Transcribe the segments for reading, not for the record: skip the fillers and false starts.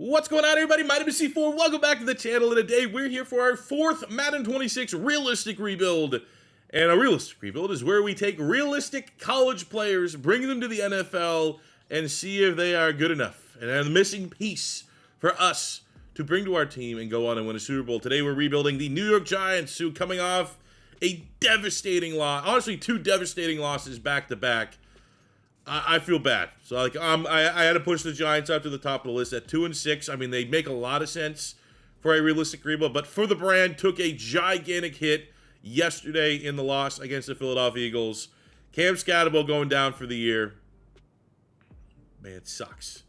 What's going on, everybody? My name is C4. Welcome back to the channel. And today we're here for our fourth Madden 26 realistic rebuild. And a realistic rebuild is where we take realistic college players, bring them to the NFL, and see if they are good enough and are the missing piece for us to bring to our team and go on and win a Super Bowl. Today we're rebuilding the New York Giants, who coming off a devastating loss. Honestly, two devastating losses back to back. I feel bad. So I had to push the Giants up to the top of the list at 2-6. I mean, they make a lot of sense for a realistic rebuild, but for the brand, took a gigantic hit yesterday in the loss against the Philadelphia Eagles. Cam Skattebo going down for the year. Man, it sucks.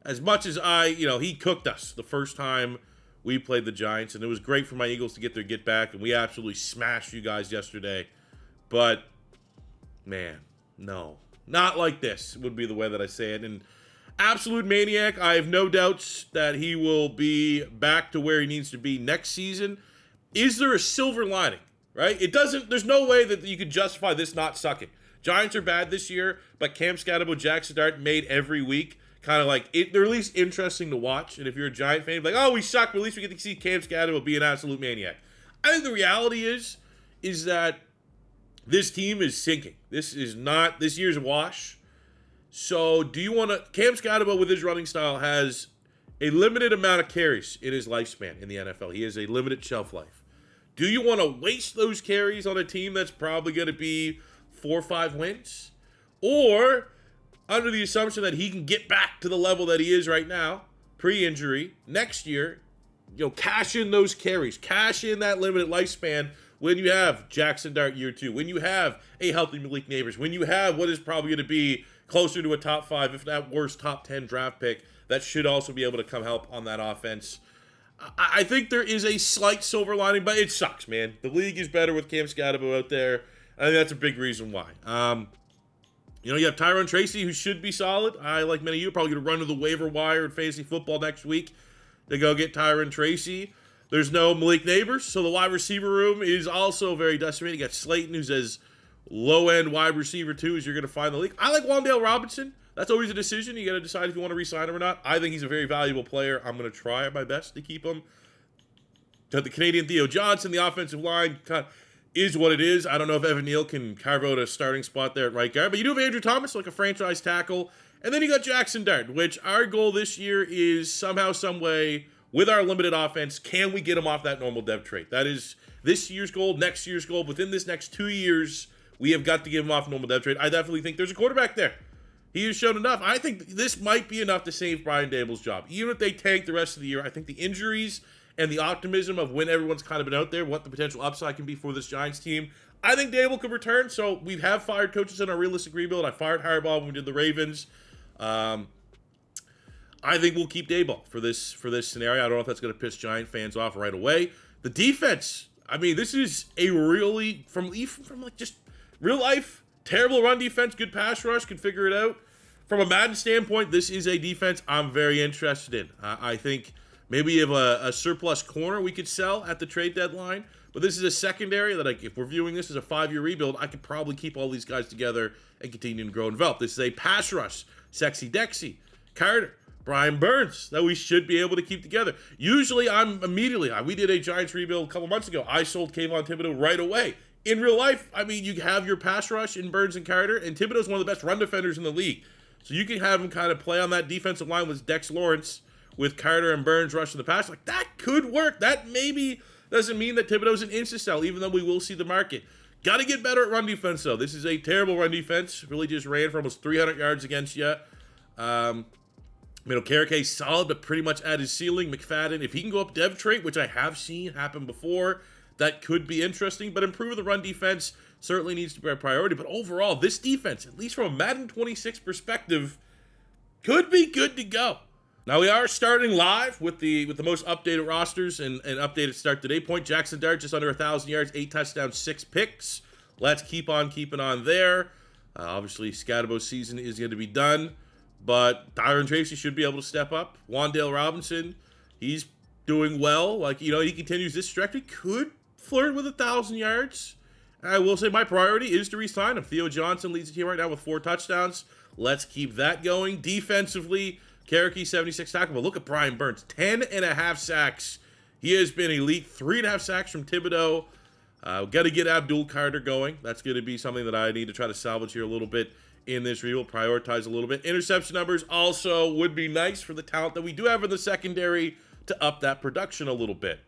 As much as he cooked us the first time we played the Giants, and it was great for my Eagles to get their get back, and we absolutely smashed you guys yesterday. But, man, no. Not like this would be the way that I say it. And absolute maniac. I have no doubts that he will be back to where he needs to be next season. Is there a silver lining, right? There's no way that you could justify this not sucking. Giants are bad this year, but Cam Skattebo, Jaxson Dart made every week kind of like it. They're at least interesting to watch. And if you're a Giant fan, like, oh, we suck, but at least we get to see Cam Skattebo be an absolute maniac. I think the reality is that this team is sinking. This year's a wash. So do you want to, Cam Skattebo with his running style has a limited amount of carries in his lifespan in the NFL. He has a limited shelf life. Do you want to waste those carries on a team that's probably going to be 4 or 5 wins? Or under the assumption that he can get back to the level that he is right now, pre-injury, next year, cash in those carries, cash in that limited lifespan when you have Jaxson Dart year 2, when you have a healthy Malik Nabers, when you have what is probably going to be closer to a top 5, if not worse, top 10 draft pick, that should also be able to come help on that offense. I think there is a slight silver lining, but it sucks, man. The league is better with Cam Skattebo out there. I think that's a big reason why. You have Tyrone Tracy, who should be solid. I, like many of you, are probably going to run to the waiver wire in fantasy football next week to go get Tyrone Tracy. There's no Malik Nabers, so the wide receiver room is also very decimated. You got Slayton, who's as low-end wide receiver, too, as you're going to find in the league. I like Wan'Dale Robinson. That's always a decision. You got to decide if you want to re-sign him or not. I think he's a very valuable player. I'm going to try my best to keep him. The Canadian Theo Johnson, the offensive line, kind of is what it is. I don't know if Evan Neal can carve out a starting spot there at right guard, but you do have Andrew Thomas, like a franchise tackle. And then you got Jaxson Dart, which our goal this year is somehow, some way, with our limited offense, can we get him off that normal dev trait? That is this year's goal, next year's goal. Within this next 2 years, we have got to get him off normal dev trait. I definitely think there's a quarterback there. He has shown enough. I think this might be enough to save Brian Daboll's job. Even if they tank the rest of the year, I think the injuries and the optimism of when everyone's kind of been out there, what the potential upside can be for this Giants team, I think Daboll could return. So we have fired coaches in our realistic rebuild. I fired Harbaugh when we did the Ravens. I think we'll keep Daboll for this scenario. I don't know if that's going to piss Giant fans off right away. The defense, I mean, this is a really, from like just real life, terrible run defense, good pass rush, can figure it out. From a Madden standpoint, this is a defense I'm very interested in. I think maybe you have a surplus corner we could sell at the trade deadline, but this is a secondary that, if we're viewing this as a 5-year rebuild, I could probably keep all these guys together and continue to grow and develop. This is a pass rush, Sexy Dexy, Carter, Brian Burns, that we should be able to keep together. Usually, we did a Giants rebuild a couple months ago. I sold Kayvon Thibodeau right away. In real life, I mean, you have your pass rush in Burns and Carter, and Thibodeau's one of the best run defenders in the league. So you can have him kind of play on that defensive line with Dexter Lawrence, with Carter and Burns rushing the pass. Like, that could work. That maybe doesn't mean that Thibodeau's an insta-sell, even though we will see the market. Got to get better at run defense, though. This is a terrible run defense. Really just ran for almost 300 yards against you. Okereke solid, but pretty much at his ceiling. McFadden, if he can go up dev trait, which I have seen happen before, that could be interesting. But improving the run defense certainly needs to be a priority. But overall, this defense, at least from a Madden 26 perspective, could be good to go. Now, we are starting live with the most updated rosters and updated start today point. Jaxson Dart, just under 1,000 yards, 8 touchdowns, 6 picks. Let's keep on keeping on there. Obviously, Skattebo's season is going to be done. But Tyrone Tracy should be able to step up. Wan'Dale Robinson, he's doing well. He continues this trajectory. Could flirt with 1,000 yards. I will say my priority is to re-sign him. Theo Johnson leads the team right now with 4 touchdowns. Let's keep that going. Defensively, Cherokee, 76 tackle. But look at Brian Burns, 10.5 sacks. He has been elite. 3.5 sacks from Thibodeau. Got to get Abdul Carter going. That's going to be something that I need to try to salvage here a little bit in this reel. Prioritize a little bit. Interception numbers also would be nice for the talent that we do have in the secondary to up that production a little bit.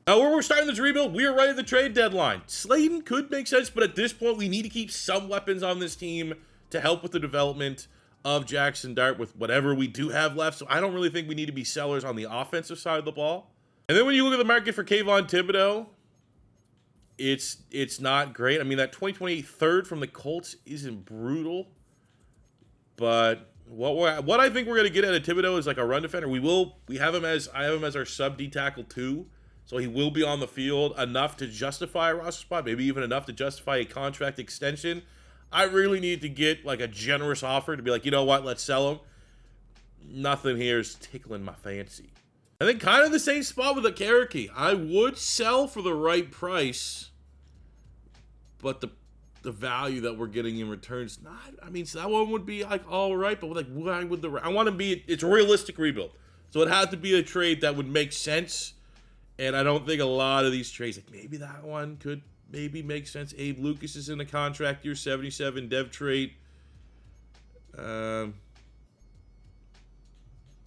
Now, where we're starting this rebuild, we are right at the trade deadline. Slayton could make sense, but at this point, we need to keep some weapons on this team to help with the development of Jaxson Dart with whatever we do have left. So I don't really think we need to be sellers on the offensive side of the ball. And then when you look at the market for Kayvon Thibodeau, it's not great. I mean, that 2028 third from the Colts isn't brutal, but what I think we're going to get out of Thibodeau is like a run defender. I have him as our sub D tackle too. So he will be on the field enough to justify a roster spot, maybe even enough to justify a contract extension. I really need to get like a generous offer to be like, you know what, let's sell him. Nothing here is tickling my fancy. I think kind of the same spot with the Cherokee. I would sell for the right price, but the value that we're getting in return is not. I mean, so that one would be like all right, but like why would I want to be? It's a realistic rebuild, so it had to be a trade that would make sense. And I don't think a lot of these trades, like maybe that one could maybe make sense. Abe Lucas is in the contract year, 77 dev trait.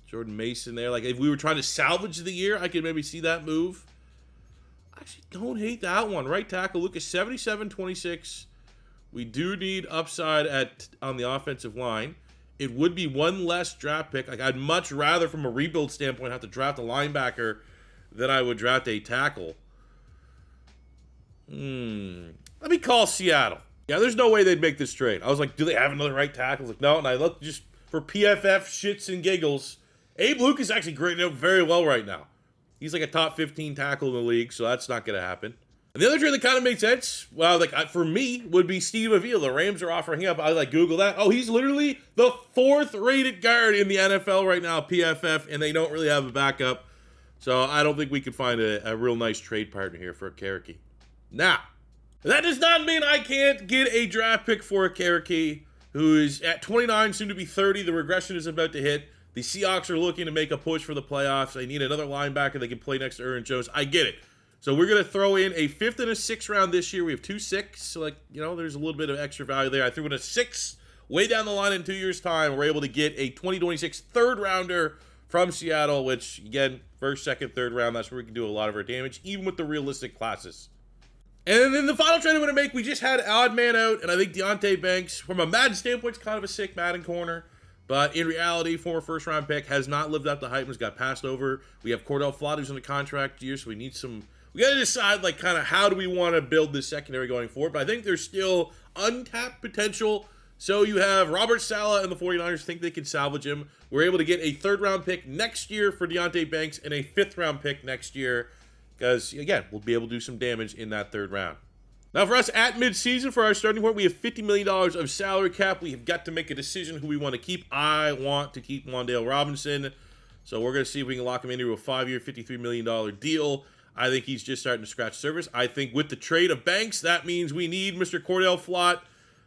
Jordan Mason there. Like if we were trying to salvage the year, I could maybe see that move. I actually don't hate that one. Right tackle, Lucas, 77-26. We do need upside on the offensive line. It would be one less draft pick. Like I'd much rather, from a rebuild standpoint, have to draft a linebacker than I would draft a tackle. Let me call Seattle. Yeah, there's no way they'd make this trade. I was like, do they have another right tackle? I was like, no. And I looked just for PFF shits and giggles. Abe Lucas is actually grading out very well right now. He's like a top 15 tackle in the league, so that's not going to happen. And the other trade that kind of made sense, well, like for me, would be Steve Avila. The Rams are offering him up. I like Google that. Oh, he's literally the 4th rated guard in the NFL right now, PFF, and they don't really have a backup. So I don't think we could find a real nice trade partner here for a Cherokee. Now, that does not mean I can't get a draft pick for a Cherokee who is at 29, soon to be 30. The regression is about to hit. The Seahawks are looking to make a push for the playoffs. They need another linebacker that can play next to Aaron Jones. I get it. So we're going to throw in a 5th and a 6th round this year. We have 2 6s. So, like, you know, there's a little bit of extra value there. I threw in a 6 way down the line in 2 years' time. We're able to get a 2026 third rounder from Seattle, which, again, first, second, third round, that's where we can do a lot of our damage, even with the realistic classes. And then the final trade I'm going to make, we just had Odd Man out, and I think Deonte Banks, from a Madden standpoint, is kind of a sick Madden corner. But in reality, former first-round pick, has not lived up to hype and has got passed over. We have Cordell Flott, who's in the contract year, so we need some. We got to decide, like, kind of how do we want to build this secondary going forward. But I think there's still untapped potential. So you have Robert Saleh and the 49ers think they can salvage him. We're able to get a 3rd-round pick next year for Deonte Banks and a 5th-round pick next year because, again, we'll be able to do some damage in that 3rd round. Now, for us at midseason, for our starting point, we have $50 million of salary cap. We have got to make a decision who we want to keep. I want to keep Wan'Dale Robinson. So we're going to see if we can lock him into a 5-year, $53 million deal. I think he's just starting to scratch surface. I think with the trade of Banks, that means we need Mr. Cordell Flott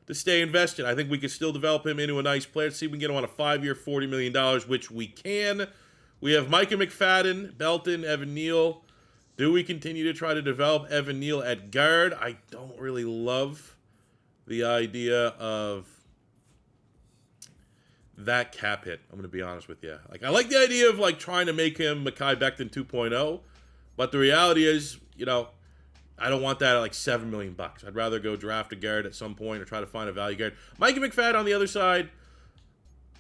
to stay invested. I think we can still develop him into a nice player. Let's see if we can get him on a 5-year, $40 million, which we can. We have Micah McFadden, Belton, Evan Neal. Do we continue to try to develop Evan Neal at guard? I don't really love the idea of that cap hit. I'm going to be honest with you. Like, I like the idea of like trying to make him Mekhi Becton 2.0, but the reality is, you know, I don't want that at like $7 million. I'd rather go draft a guard at some point or try to find a value guard. Micah McFadden on the other side,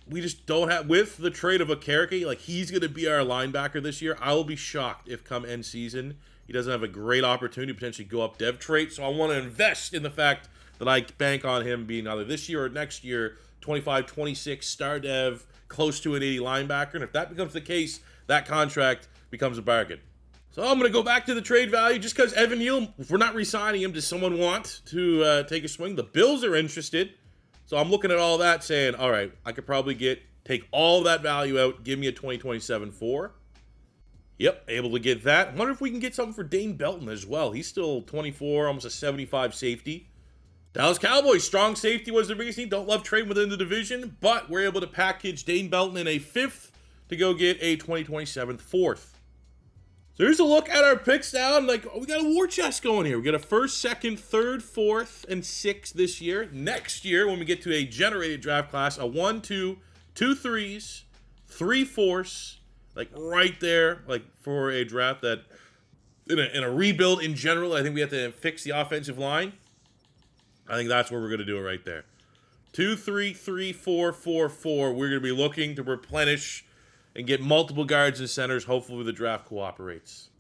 we just don't have, with the trade of a Cherokee, like he's going to be our linebacker this year. I will be shocked if come end season, he doesn't have a great opportunity to potentially go up dev trait. So I want to invest in the fact that I bank on him being either this year or next year, 25, 26 star dev, close to an 80 linebacker. And if that becomes the case, that contract becomes a bargain. So I'm going to go back to the trade value just because Evan Neal, if we're not re-signing him, does someone want to take a swing? The Bills are interested. So I'm looking at all that saying, all right, I could probably take all that value out, give me a 2027 4. Yep, able to get that. I wonder if we can get something for Dane Belton as well. He's still 24, almost a 75 safety. Dallas Cowboys, strong safety was the biggest thing. Don't love trading within the division, but we're able to package Dane Belton in a 5th to go get a 2027 fourth. So here's a look at our picks now. And like, we got a war chest going here. We got a first, second, third, fourth, and sixth this year. Next year, when we get to a generated draft class, a 1, 2, 2 3s, 3 4s, like right there, like for a draft that in a rebuild in general, I think we have to fix the offensive line. I think that's where we're going to do it right there. 2, 3, 3, 4, 4, 4. We're going to be looking to replenish and get multiple guards and centers. Hopefully the draft cooperates.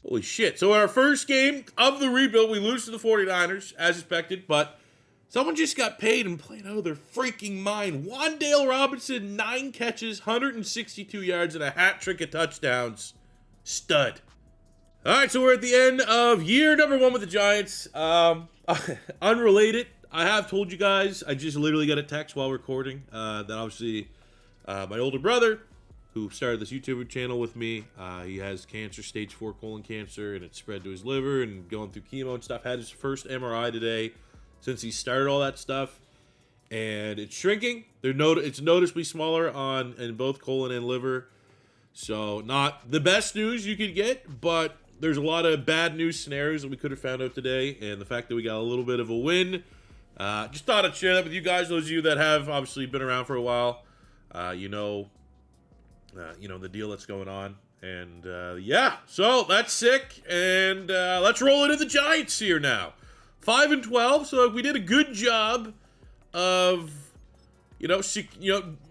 Holy shit. So in our first game of the rebuild, we lose to the 49ers, as expected, but someone just got paid and played out of their freaking mind. Wan'Dale Robinson, 9 catches, 162 yards, and a hat trick of touchdowns. Stud. All right, so we're at the end of year number 1 with the Giants. Unrelated, I have told you guys, I just literally got a text while recording that obviously my older brother, who started this YouTube channel with me, he has cancer, stage 4 colon cancer, and it spread to his liver and going through chemo and stuff. Had his first MRI today since he started all that stuff, and it's shrinking. It's noticeably smaller in both colon and liver, so not the best news you could get, but there's a lot of bad news scenarios that we could have found out today, and the fact that we got a little bit of a win, just thought I'd share that with you guys, those of you that have obviously been around for a while, you know the deal that's going on. And yeah, so that's sick. And let's roll into the Giants here now. 5-12, so we did a good job of,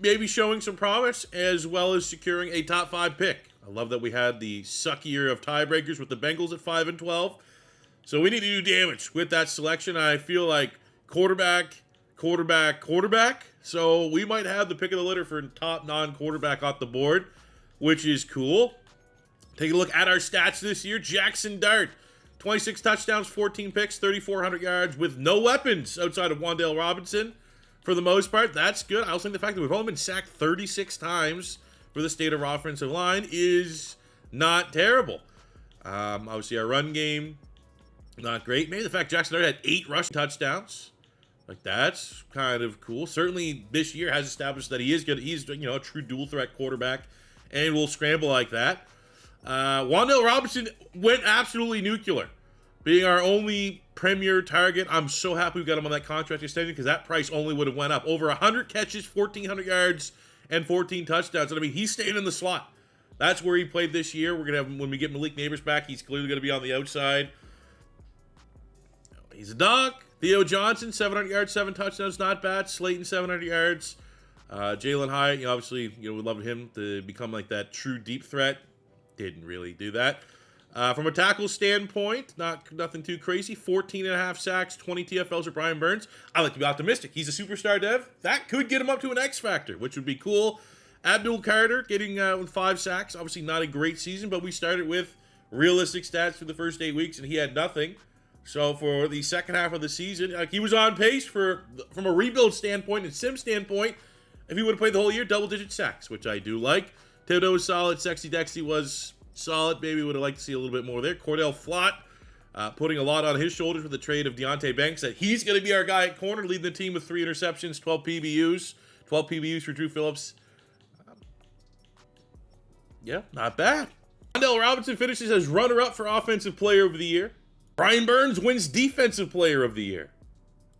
maybe showing some promise as well as securing a top 5 pick. I love that we had the suckier of tiebreakers with the Bengals at 5-12. So we need to do damage with that selection. I feel like quarterback. So we might have the pick of the litter for top non-quarterback off the board, which is cool. Take a look at our stats this year. Jaxson Dart, 26 touchdowns, 14 picks, 3,400 yards with no weapons outside of Wan'Dale Robinson for the most part. That's good. I also think the fact that we've only been sacked 36 times for the state of our offensive line is not terrible. Obviously, our run game, not great. Maybe the fact Jaxson Dart had 8 rushing touchdowns. Like, that's kind of cool. Certainly, this year has established that he is good. He's, a true dual threat quarterback and will scramble like that. Wan'Dale Robinson went absolutely nuclear, being our only premier target. I'm so happy we got him on that contract extension because that price only would have went up. Over 100 catches, 1,400 yards, and 14 touchdowns. And I mean, he's staying in the slot. That's where he played this year. We're going to have, when we get Malik Nabers back, he's clearly going to be on the outside. He's a dog. Theo Johnson, 700 yards, 7 touchdowns, not bad. Slayton, 700 yards. Jalen Hyatt, obviously, we loved him to become like that true deep threat. Didn't really do that. From a tackle standpoint, nothing too crazy. 14.5 sacks, 20 TFLs for Brian Burns. I like to be optimistic. He's a superstar dev. That could get him up to an X factor, which would be cool. Abdul Carter getting with 5 sacks. Obviously not a great season, but we started with realistic stats for the first 8 weeks, and he had nothing. So for the second half of the season, he was on pace from a rebuild standpoint and sim standpoint. If he would have played the whole year, double-digit sacks, which I do like. Thibodeau was solid. Sexy Dexy was solid. Maybe would have liked to see a little bit more there. Cordell Flott putting a lot on his shoulders with the trade of Deonte Banks. That he's going to be our guy at corner, leading the team with 3 interceptions, 12 PBUs. 12 PBUs for Drew Phillips. Yeah, not bad. Wan'Dale Robinson finishes as runner-up for Offensive Player of the Year. Brian Burns wins Defensive Player of the Year.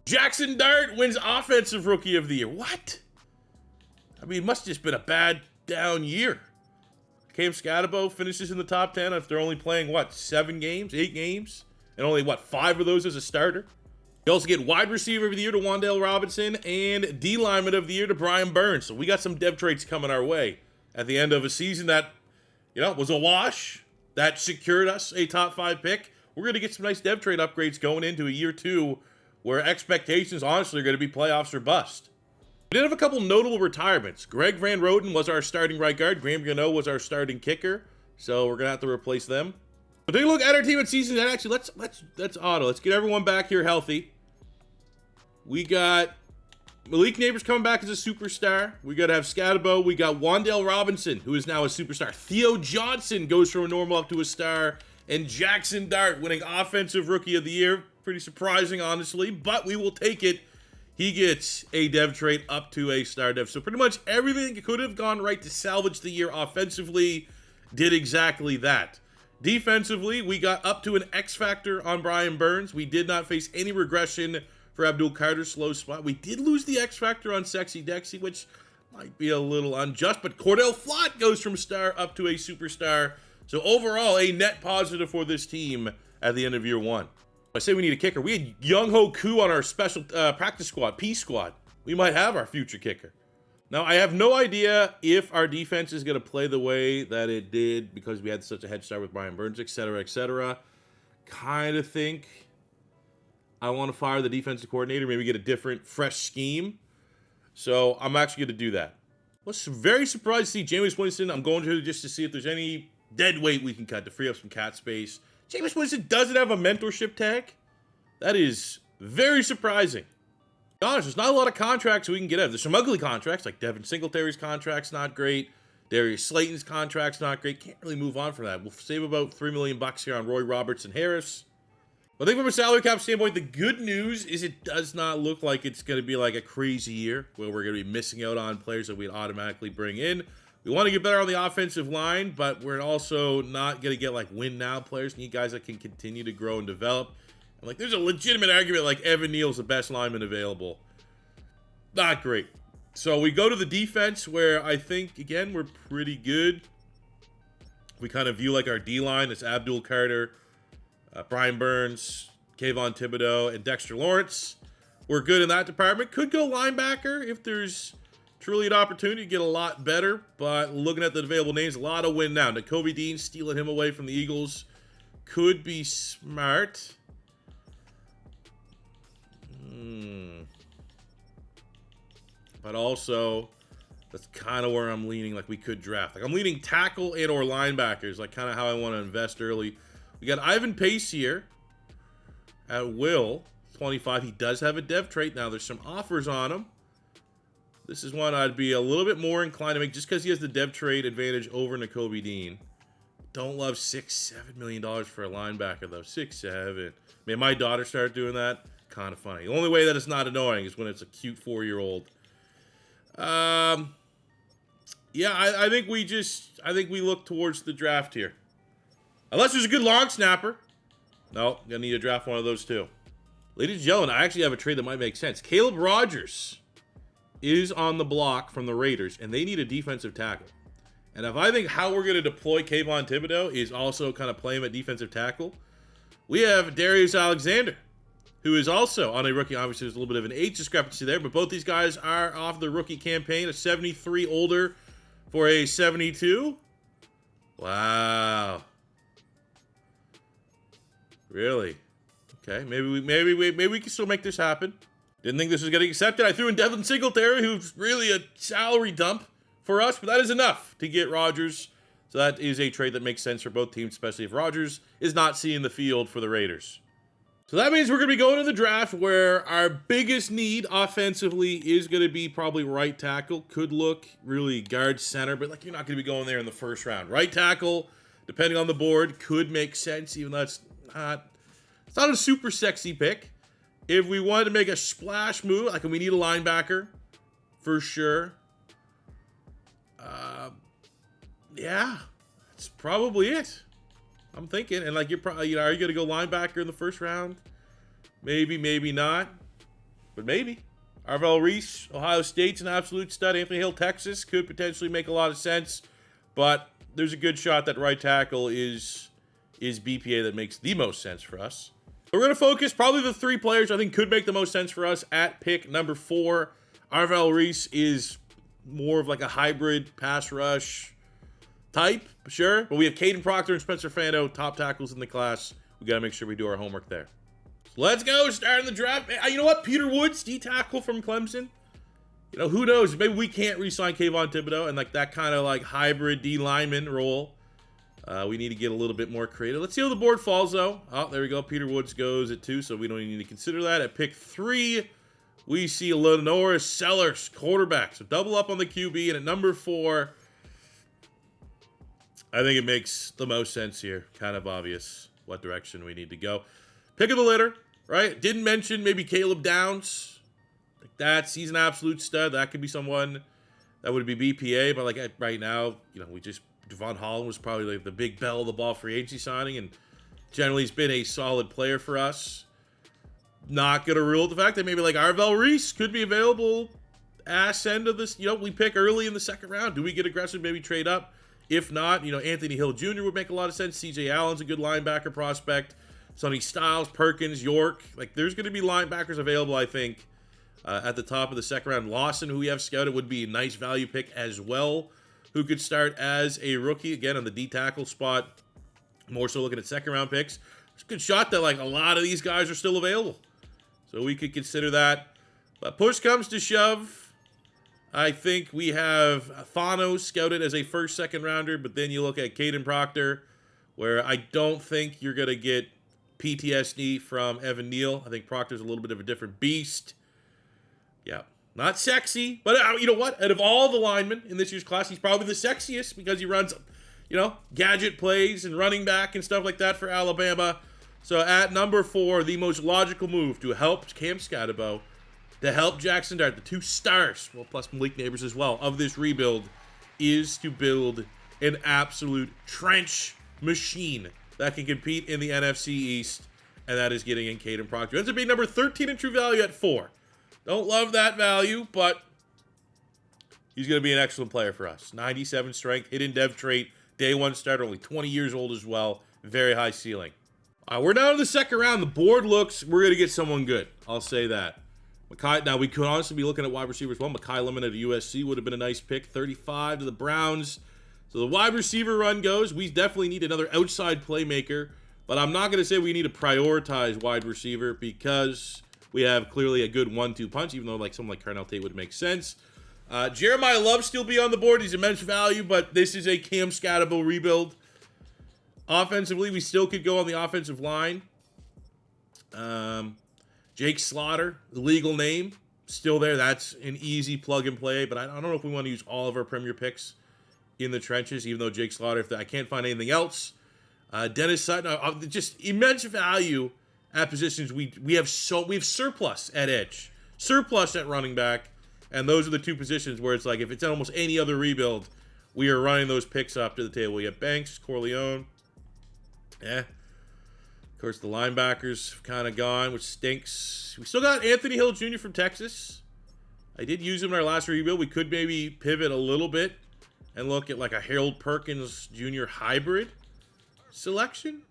Jaxson Dart wins Offensive Rookie of the Year. What? I mean, it must have just been a bad down year. Cam Skattebo finishes in the top 10 after only playing, 7 games, 8 games? And only, 5 of those as a starter? You also get Wide Receiver of the Year to Wan'Dale Robinson and D-Lineman of the Year to Brian Burns. So we got some dev traits coming our way at the end of a season that, was a wash, that secured us a top 5 pick. We're going to get some nice dev trade upgrades going into a year 2 where expectations, honestly, are going to be playoffs or bust. We did have a couple notable retirements. Greg Van Roten was our starting right guard. Graham Gano was our starting kicker. So we're going to have to replace them. So take a look at our team at season end. Actually, let's auto. Let's get everyone back here healthy. We got Malik Nabers coming back as a superstar. We got to have Skattebo. We got Wan'Dale Robinson, who is now a superstar. Theo Johnson goes from a normal up to a star. And Jaxson Dart winning Offensive Rookie of the Year. Pretty surprising, honestly, but we will take it he gets a dev trade up to a star dev. So pretty much everything could have gone right to salvage the year offensively did exactly that. Defensively, we got up to an X factor on Brian Burns. We did not face any regression for Abdul Carter's slow spot. We did lose the X factor on Sexy Dexy, which might be a little unjust, but Cordell Flott goes from star up to a superstar. So overall, a net positive for this team at the end of year one. I say we need a kicker. We had Young Ho Koo on our special practice squad, P squad. We might have our future kicker. Now, I have no idea if our defense is going to play the way that it did because we had such a head start with Brian Burns, etc., etc. Kind of think I want to fire the defensive coordinator, maybe get a different, fresh scheme. So I'm actually going to do that. I was very surprised to see Jameis Winston. I'm going to just to see if there's any dead weight we can cut to free up some cap space. Jameis Winston doesn't have a mentorship tag. That is very surprising. Gosh, there's not a lot of contracts we can get out. There's some ugly contracts, like Devin Singletary's contract's not great. Darius Slayton's contract's not great. Can't really move on from that. We'll save about $3 million here on Roy Robertson Harris. But I think from a salary cap standpoint, the good news is it does not look like it's going to be like a crazy year where we're going to be missing out on players that we'd automatically bring in. We want to get better on the offensive line, but we're also not going to get like win now players. Need guys that can continue to grow and develop. And like, there's a legitimate argument like Evan Neal's the best lineman available. Not great. So we go to the defense where I think, again, we're pretty good. We kind of view like our D-line. It's Abdul Carter, Brian Burns, Kayvon Thibodeau, and Dexter Lawrence. We're good in that department. Could go linebacker if there's truly an opportunity to get a lot better. But looking at the available names, a lot of win now. Nakobe Dean stealing him away from the Eagles could be smart. But also, that's kind of where I'm leaning. Like, we could draft. Like, I'm leaning tackle and or linebackers. Like, kind of how I want to invest early. We got Ivan Pace here at will, 25. He does have a dev trait now. There's some offers on him. This is one I'd be a little bit more inclined to make just because he has the dev trait advantage over Nakobe Dean. Don't love $6-7 million for a linebacker, though. 6-7. Man, my daughter started doing that. Kind of funny. The only way that it's not annoying is when it's a cute 4-year-old. Yeah, I think we look towards the draft here. Unless there's a good long snapper. No, gonna need to draft one of those too. Ladies and gentlemen, I actually have a trade that might make sense. Caleb Rogers is on the block from the Raiders, and they need a defensive tackle. And if I think how we're going to deploy Kayvon Thibodeau is also kind of play him at defensive tackle, we have Darius Alexander, who is also on a rookie. Obviously, there's a little bit of an age discrepancy there, but both these guys are off the rookie campaign. A 73 older for a 72. Wow. Really? Okay, maybe we can still make this happen. Didn't think this was getting accepted. I threw in Devin Singletary, who's really a salary dump for us, but that is enough to get Rodgers. So that is a trade that makes sense for both teams, especially if Rodgers is not seeing the field for the Raiders. So that means we're going to be going to the draft where our biggest need offensively is going to be probably right tackle. Could look really guard center, but like you're not going to be going there in the first round. Right tackle, depending on the board, could make sense, even though it's not a super sexy pick. If we wanted to make a splash move, like we need a linebacker for sure. Yeah, that's probably it. I'm thinking, and like you're probably, are you going to go linebacker in the first round? Maybe, maybe not, but maybe. Arvell Reese, Ohio State's an absolute stud. Anthony Hill, Texas, could potentially make a lot of sense, but there's a good shot that right tackle is BPA that makes the most sense for us. We're going to focus probably the 3 players I think could make the most sense for us at pick number 4. Arvell Reese is more of like a hybrid pass rush type, sure. But we have Kadyn Proctor and Spencer Fano, top tackles in the class. We got to make sure we do our homework there. So let's go. Starting the draft. You know what? Peter Woods, D-tackle from Clemson. You know, who knows? Maybe we can't re-sign Kayvon Thibodeau and like that kind of like hybrid D-lineman role. We need to get a little bit more creative. Let's see how the board falls, though. Oh, there we go. Peter Woods goes at 2, so we don't even need to consider that. At pick 3, we see Lenore Sellers, quarterback. So double up on the QB. And at number 4, I think it makes the most sense here. Kind of obvious what direction we need to go. Pick of the litter, right? Didn't mention maybe Caleb Downs. He's an absolute stud. That could be someone that would be BPA, but like right now, Devon Holland was probably like the big bell of the ball free agency signing, and generally he's been a solid player for us. Not gonna rule out the fact that maybe like Arvell Reese could be available ass end of this. We pick early in the second round. Do we get aggressive? Maybe trade up. If not, Anthony Hill Jr. would make a lot of sense. CJ Allen's a good linebacker prospect. Sonny Styles, Perkins, York. Like, there's going to be linebackers available, I think, at the top of the second round. Lawson, who we have scouted, would be a nice value pick as well, who could start as a rookie, again, on the D-tackle spot. More so looking at second-round picks. It's a good shot that, like, a lot of these guys are still available. So we could consider that. But push comes to shove. I think we have Fano scouted as a first, second rounder, but then you look at Kadyn Proctor, where I don't think you're going to get PTSD from Evan Neal. I think Proctor's a little bit of a different beast. Yeah, not sexy, but you know what? Out of all the linemen in this year's class, he's probably the sexiest because he runs, gadget plays and running back and stuff like that for Alabama. So at number 4, the most logical move to help Cam Skattebo, to help Jaxson Dart, the 2 stars, well, plus Malik Nabers as well, of this rebuild, is to build an absolute trench machine that can compete in the NFC East, and that is getting in Kadyn Proctor. Ends up being number 13 in true value at 4. Don't love that value, but he's going to be an excellent player for us. 97 strength, hidden dev trait, day 1 starter, only 20 years old as well. Very high ceiling. We're down to the second round. The board looks, we're going to get someone good. I'll say that. Now, we could honestly be looking at wide receiver as well. Mekhi Lemon at USC would have been a nice pick. 35 to the Browns. So the wide receiver run goes. We definitely need another outside playmaker. But I'm not going to say we need to prioritize wide receiver because we have clearly a good 1-2 punch, even though like someone like Carnell Tate would make sense. Jeremiah Love still be on the board. He's immense value, but this is a Cam Skattebo rebuild. Offensively, we still could go on the offensive line. Jake Slaughter, the legal name, still there. That's an easy plug and play, but I don't know if we want to use all of our premier picks in the trenches, even though Jake Slaughter, I can't find anything else. Dennis Sutton, just immense value at positions. We have surplus at edge, surplus at running back, and those are the 2 positions where it's like if it's in almost any other rebuild, we are running those picks up to the table. We have Banks, Corleone. Of course, the linebackers have kind of gone, which stinks. We still got Anthony Hill Jr. from Texas. I did use him in our last rebuild. We could maybe pivot a little bit and look at like a Harold Perkins Jr. hybrid selection.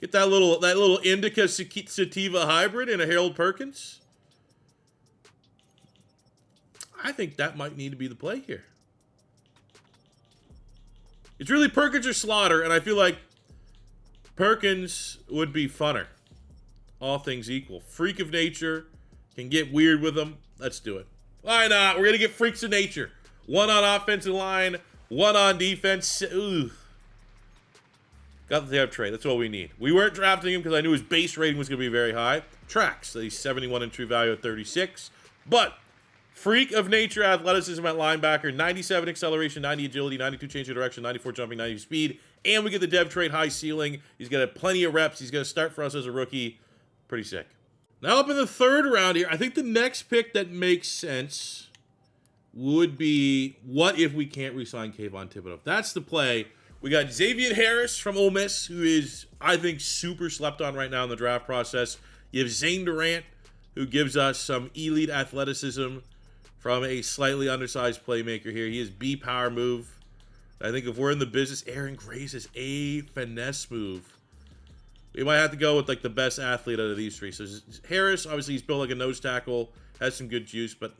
Get that little indica sativa hybrid in a Harold Perkins. I think that might need to be the play here. It's really Perkins or Slaughter, and I feel like Perkins would be funner. All things equal. Freak of nature. Can get weird with them. Let's do it. Why not? We're going to get freaks of nature. 1 on offensive line. 1 on defense. Ooh. Got the damn trade. That's all we need. We weren't drafting him because I knew his base rating was going to be very high. Tracks. So he's 71 in true value at 36. But freak of nature athleticism at linebacker. 97 acceleration, 90 agility, 92 change of direction, 94 jumping, 90 speed. And we get the dev trade high ceiling. He's got plenty of reps. He's going to start for us as a rookie. Pretty sick. Now up in the 3rd round here, I think the next pick that makes sense would be, what if we can't re-sign Kayvon Thibodeau? That's the play. We got Xavier Harris from Ole Miss, who is, I think, super slept on right now in the draft process. You have Zane Durant, who gives us some elite athleticism from a slightly undersized playmaker here. He is B power move. I think if we're in the business, Aaron Grace is a finesse move. We might have to go with like the best athlete out of these 3. So Harris, obviously he's built like a nose tackle, has some good juice, but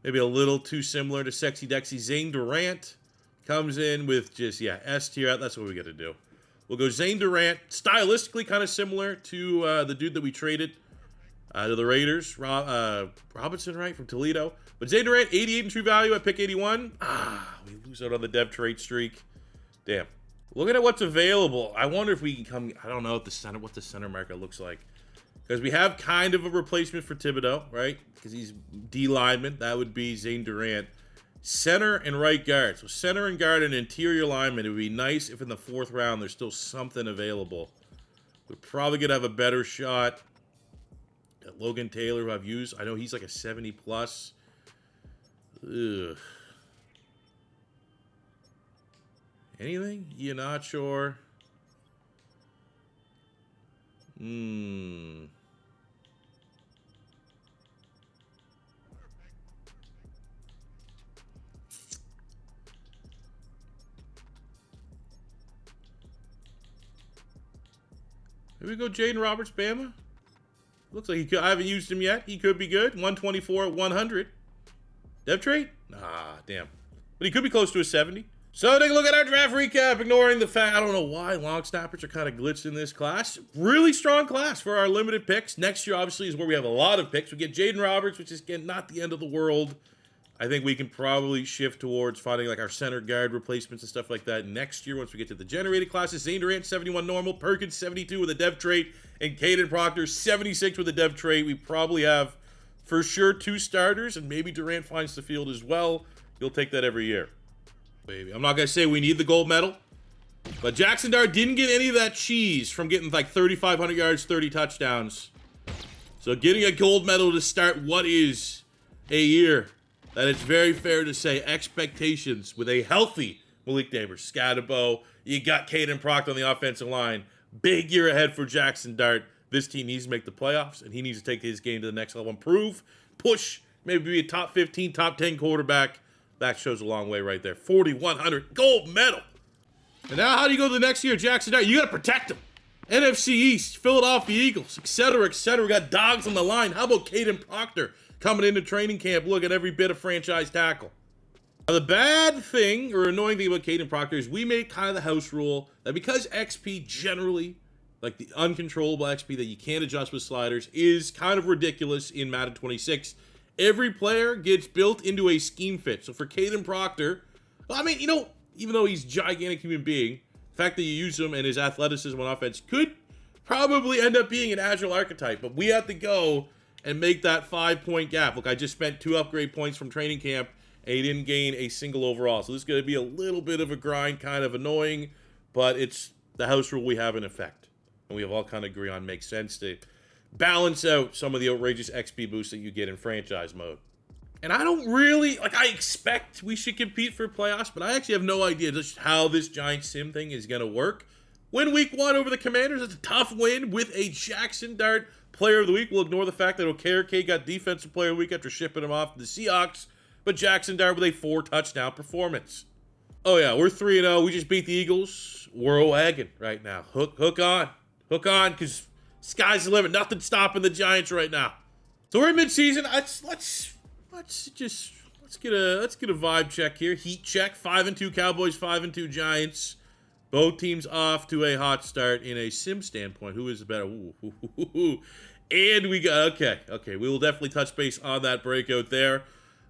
maybe a little too similar to Sexy Dexy. Zane Durant comes in with just, S tier. That's what we got to do. We'll go Zane Durant, stylistically kind of similar to the dude that we traded to the Raiders, Robinson, right, from Toledo. But Zane Durant, 88 in true value at pick 81. We lose out on the dev trade streak. Damn. Looking at what's available, I wonder if we can come. I don't know what the center market looks like, because we have kind of a replacement for Thibodeau, right? Because he's D lineman. That would be Zane Durant. Center and right guard. So center and guard and interior lineman. It would be nice if in the 4th round there's still something available. We're probably gonna have a better shot Logan Taylor, who I've used. I know he's like a 70 plus. Ugh. Anything? You're not sure? Maybe we go Jaden Roberts, Bama. Looks like he could. I haven't used him yet. He could be good. 124 at 100. Dev trait? Ah, damn. But he could be close to a 70. So take a look at our draft recap, ignoring the fact, I don't know why long snappers are kind of glitched in this class. Really strong class for our limited picks. Next year, obviously, is where we have a lot of picks. We get Jaden Roberts, which is, again, not the end of the world. I think we can probably shift towards finding like our center guard replacements and stuff like that next year once we get to the generated classes. Zane Durant, 71 normal. Perkins, 72 with a dev trait. And Kadyn Proctor, 76 with a dev trait. We probably have, for sure, 2 starters. And maybe Durant finds the field as well. You'll take that every year. Baby. I'm not going to say we need the gold medal. But Jaxson Dart didn't get any of that cheese from getting like 3,500 yards, 30 touchdowns. So getting a gold medal to start what is a year that it's very fair to say expectations with a healthy Malik Nabers, Skattebo. You got Kadyn Proctor on the offensive line. Big year ahead for Jaxson Dart. This team needs to make the playoffs, and he needs to take his game to the next level. Improve, push, maybe be a top 15, top 10 quarterback. That shows a long way right there. 4,100 gold medal. And now how do you go to the next year, Jaxson Dart? You got to protect him. NFC East, Philadelphia Eagles, etc., etc. We got dogs on the line. How about Kadyn Proctor coming into training camp? Look at every bit of franchise tackle. Now, the bad thing or annoying thing about Kadyn Proctor is we made kind of the house rule that because XP generally, like the uncontrollable XP that you can't adjust with sliders, is kind of ridiculous in Madden 26. Every player gets built into a scheme fit. So for Kadyn Proctor, well, I mean, you know, even though he's a gigantic human being, the fact that you use him and his athleticism on offense could probably end up being an agile archetype. But we have to go and make that 5-point gap. Look, I just spent 2 upgrade points from training camp, and he didn't gain a single overall. So this is going to be a little bit of a grind, kind of annoying, but it's the house rule we have in effect. And we have all kind of agree on makes sense to balance out some of the outrageous XP boosts that you get in franchise mode. And I don't really, like, I expect we should compete for playoffs, but I actually have no idea just how this Giant Sim thing is going to work. Win week 1 over the Commanders. It's a tough win with a Jaxson Dart player of the week. We'll ignore the fact that Okereke got defensive player of the week after shipping him off to the Seahawks, but Jaxson Dart with a 4-touchdown performance. Oh yeah, we're 3-0. We just beat the Eagles. We're a wagon right now. Hook on, because sky's the limit. Nothing stopping the Giants right now. So we're in midseason. Let's get a vibe check here. Heat check. 5-2 Cowboys, 5-2 Giants. Both teams off to a hot start in a sim standpoint. Who is the better? And we got okay. We will definitely touch base on that breakout there.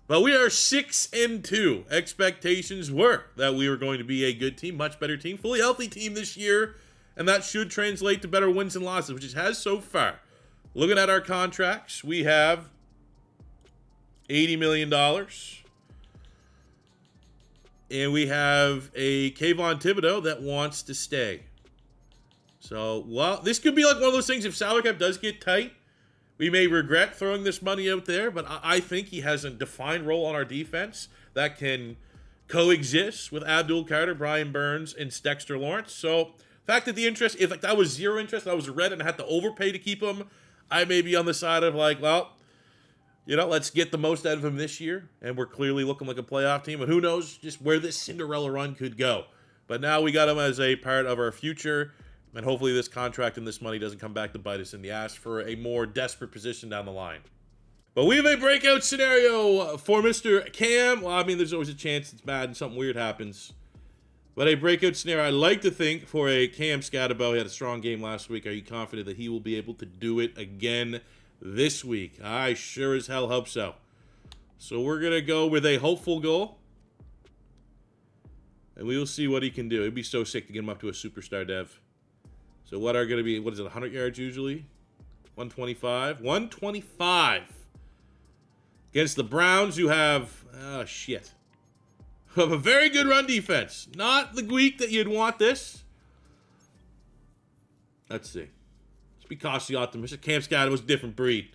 But we are 6-2. Expectations were that we were going to be a good team, much better team, fully healthy team this year. And that should translate to better wins and losses, which it has so far. Looking at our contracts, we have $80 million. And we have a Kayvon Thibodeau that wants to stay. So, well, this could be like one of those things. If salary cap does get tight, we may regret throwing this money out there. But I think he has a defined role on our defense that can coexist with Abdul Carter, Brian Burns, and Dexter Lawrence. So, the fact that the interest, if like that was 0 interest, I was red and I had to overpay to keep him, I may be on the side of like, well, you know, let's get the most out of him this year. And we're clearly looking like a playoff team. And who knows just where this Cinderella run could go. But now we got him as a part of our future. And hopefully this contract and this money doesn't come back to bite us in the ass for a more desperate position down the line. But we have a breakout scenario for Mr. Cam. Well, I mean, there's always a chance it's bad and something weird happens. But a breakout scenario, I like to think, for a Cam Skattebo. He had a strong game last week. Are you confident that he will be able to do it again this week? I sure as hell hope so. So we're going to go with a hopeful goal. And we will see what he can do. It'd be so sick to get him up to a superstar dev. So what are going to be, what is it, 100 yards usually? 125? 125. Against the Browns, who have, who have a very good run defense. Not the week that you'd want this. Let's see. Let's be cautiously optimistic. Cam Skattebo was a different breed.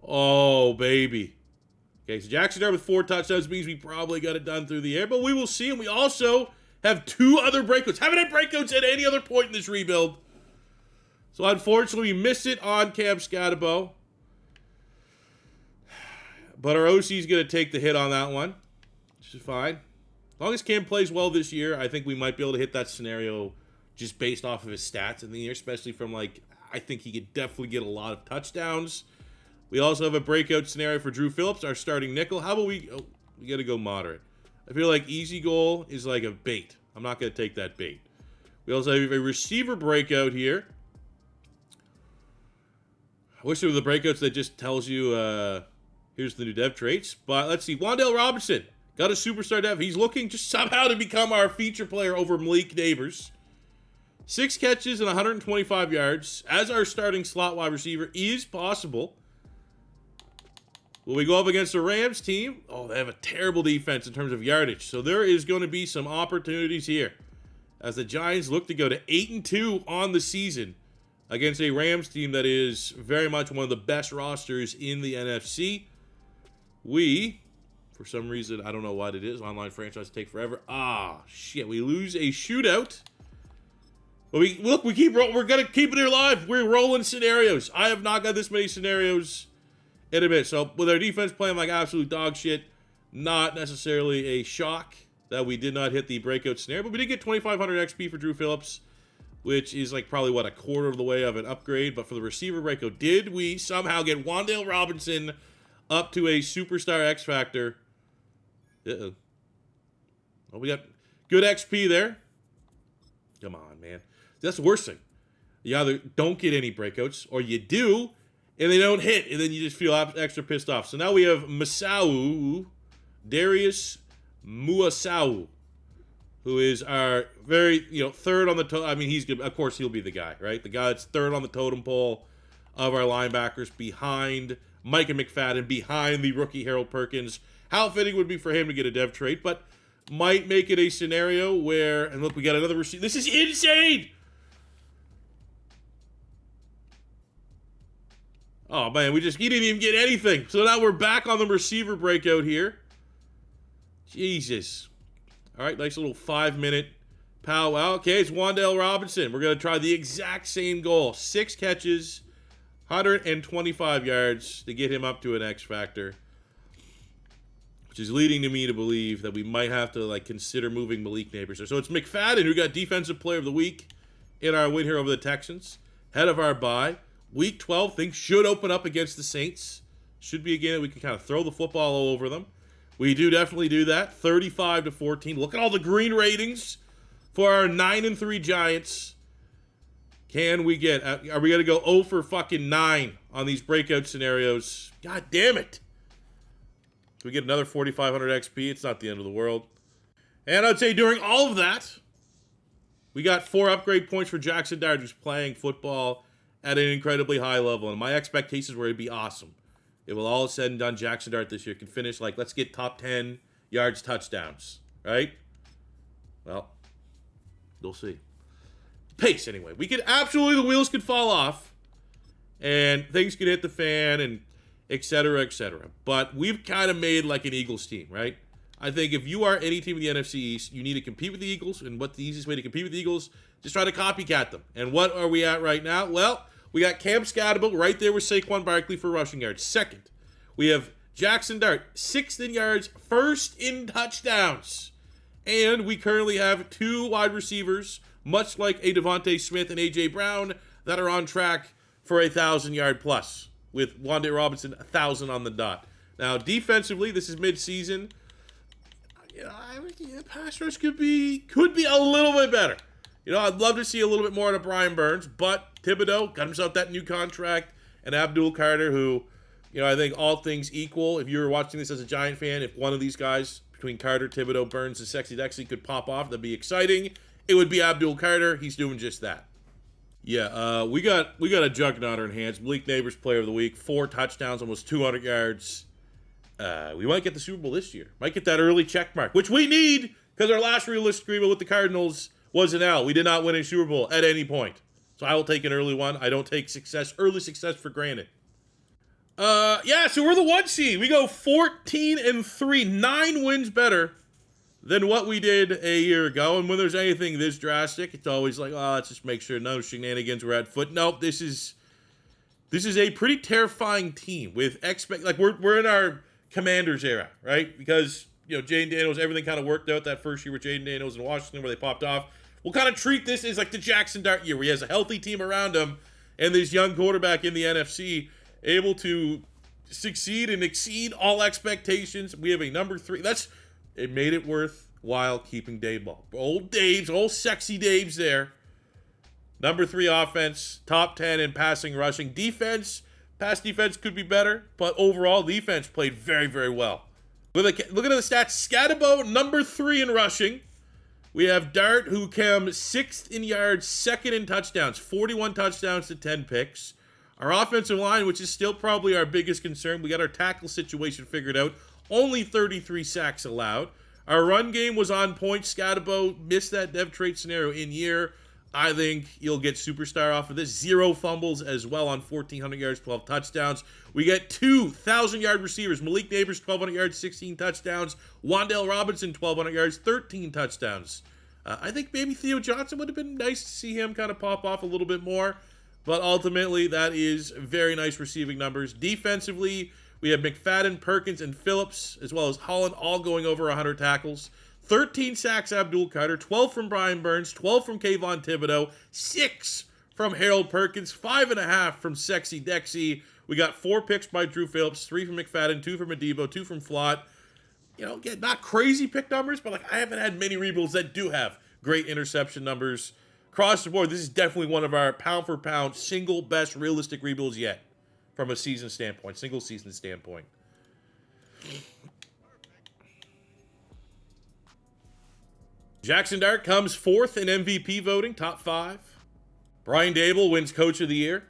Oh, baby. Okay, so Jaxson Dart with 4 touchdowns means we probably got it done through the air, but we will see. And we also have 2 other breakouts. Haven't had breakouts at any other point in this rebuild. So unfortunately, we missed it on Cam Skattebo. But our OC is going to take the hit on that one, which is fine. As long as Cam plays well this year, I think we might be able to hit that scenario just based off of his stats in the year, especially from, like, I think he could definitely get a lot of touchdowns. We also have a breakout scenario for Drew Phillips, our starting nickel. How about we got to go moderate. I feel like easy goal is like a bait. I'm not going to take that bait. We also have a receiver breakout here. I wish there were the breakouts that just tells you, here's the new dev traits. But let's see. Wan'Dale Robinson got a superstar dev. He's looking just somehow to become our feature player over Malik Nabers. 6 catches and 125 yards as our starting slot wide receiver is possible. Will we go up against the Rams team? Oh, they have a terrible defense in terms of yardage. So there is going to be some opportunities here as the Giants look to go to 8-2 on the season against a Rams team that is very much one of the best rosters in the NFC. We, for some reason, I don't know what it is, online franchise take forever. Ah, shit, we lose a shootout. But we're gonna keep it alive. We're rolling scenarios. I have not got this many scenarios in a bit. So with our defense playing like absolute dog shit, not necessarily a shock that we did not hit the breakout scenario, but we did get 2,500 XP for Drew Phillips, which is like probably what, a quarter of the way of an upgrade. But for the receiver breakout, did we somehow get Wan'Dale Robinson up to a superstar X Factor? Uh-oh. Oh, we got good XP there. Come on, man. That's the worst thing. You either don't get any breakouts, or you do, and they don't hit, and then you just feel extra pissed off. So now we have Darius Muasau, who is our very, third on the totem. I mean, he's good. Of course, he'll be the guy, right? The guy that's third on the totem pole of our linebackers, behind Micah McFadden, behind the rookie Harold Perkins. How fitting would it be for him to get a dev trait, but might make it a scenario where, and look, we got another receiver. This is insane! Oh, man, he didn't even get anything. So now we're back on the receiver breakout here. Jesus. All right, nice little 5-minute powwow. Okay, it's Wan'Dale Robinson. We're going to try the exact same goal. 6 catches, 125 yards to get him up to an X Factor, which is leading to me to believe that we might have to consider moving Malik Nabers. So it's McFadden who got Defensive Player of the Week in our win here over the Texans. Head of our bye. Week 12, things should open up against the Saints. Should be a game that we can kind of throw the football all over them. We do definitely do that. 35-14. Look at all the green ratings for our 9-3 Giants. Can we get? Are we going to go 0 for fucking 9 on these breakout scenarios? God damn it. We get another 4,500 XP. It's not the end of the world. And I'd say during all of that, we got 4 upgrade points for Jaxson Dart, who's playing football at an incredibly high level. And my expectations were it'd be awesome. It will all said and done. Jaxson Dart this year can finish let's get top 10 yards, touchdowns, right? Well, we'll see. Pace, anyway. We could absolutely, the wheels could fall off and things could hit the fan and et cetera, et cetera. But we've kind of made like an Eagles team, right? I think if you are any team in the NFC East, you need to compete with the Eagles. And what's the easiest way to compete with the Eagles? Just try to copycat them. And what are we at right now? Well, we got Cam Skattebo right there with Saquon Barkley for rushing yards. Second, we have Jaxson Dart, 6th in yards, 1st in touchdowns. And we currently have 2 wide receivers, much like a Devontae Smith and A.J. Brown, that are on track for 1,000-yard plus, with Wan'Dale Robinson 1,000 on the dot. Now, defensively, this is midseason. Pass rush could be a little bit better. I'd love to see a little bit more out of Brian Burns, but Thibodeau got himself that new contract, and Abdul Carter, who, I think all things equal, if you were watching this as a Giant fan, if one of these guys between Carter, Thibodeau, Burns, and Sexy Dexy could pop off, that'd be exciting. It would be Abdul Carter. He's doing just that. Yeah, we got a juggernaut in our hands. Malik Nabers, Player of the Week, 4 touchdowns, almost 200 yards. We might get the Super Bowl this year. Might get that early check mark, which we need because our last realistic agreement with the Cardinals was an L. We did not win a Super Bowl at any point. So I will take an early one. I don't take early success for granted. Yeah, so we're the 1 seed. We go 14-3, 9 wins better than what we did a year ago. And when there's anything this drastic, it's always like, oh, let's just make sure no shenanigans were at foot. Nope, this is a pretty terrifying team with we're in our Commanders era, right? Because, Jaden Daniels, everything kind of worked out that first year with Jaden Daniels in Washington where they popped off. We'll kind of treat this as like the Jaxson Dart year where he has a healthy team around him and this young quarterback in the NFC able to succeed and exceed all expectations. We have a number 3. It made it worthwhile keeping Daboll. Old Dave's, old sexy Dave's there. Number 3 offense, top 10 in passing, rushing. Defense, pass defense could be better, but overall defense played very, very well. Look at the stats. Skattebo, number 3 in rushing. We have Dart, who came 6th in yards, 2nd in touchdowns, 41 touchdowns to 10 picks. Our offensive line, which is still probably our biggest concern, we got our tackle situation figured out. Only 33 sacks allowed. Our run game was on point. Skattebo missed that dev trait scenario in year. I think you'll get superstar off of this. 0 fumbles as well on 1,400 yards, 12 touchdowns. We get 2 1,000-yard receivers. Malik Nabers, 1,200 yards, 16 touchdowns. Wan'Dale Robinson, 1,200 yards, 13 touchdowns. I think maybe Theo Johnson would have been nice to see him kind of pop off a little bit more. But ultimately, that is very nice receiving numbers. Defensively, we have McFadden, Perkins, and Phillips, as well as Holland, all going over 100 tackles. 13 sacks, Abdul Carter. 12 from Brian Burns. 12 from Kayvon Thibodeau. 6 from Harold Perkins. 5.5 from Sexy Dexy. We got 4 picks by Drew Phillips. 3 from McFadden. 2 from Adebo. 2 from Flott. Again, not crazy pick numbers, but I haven't had many rebuilds that do have great interception numbers. Across the board, this is definitely one of our pound-for-pound single best realistic rebuilds yet from a season standpoint, single season standpoint. Jaxson Dart comes 4th in MVP voting, top 5. Brian Daboll wins Coach of the Year.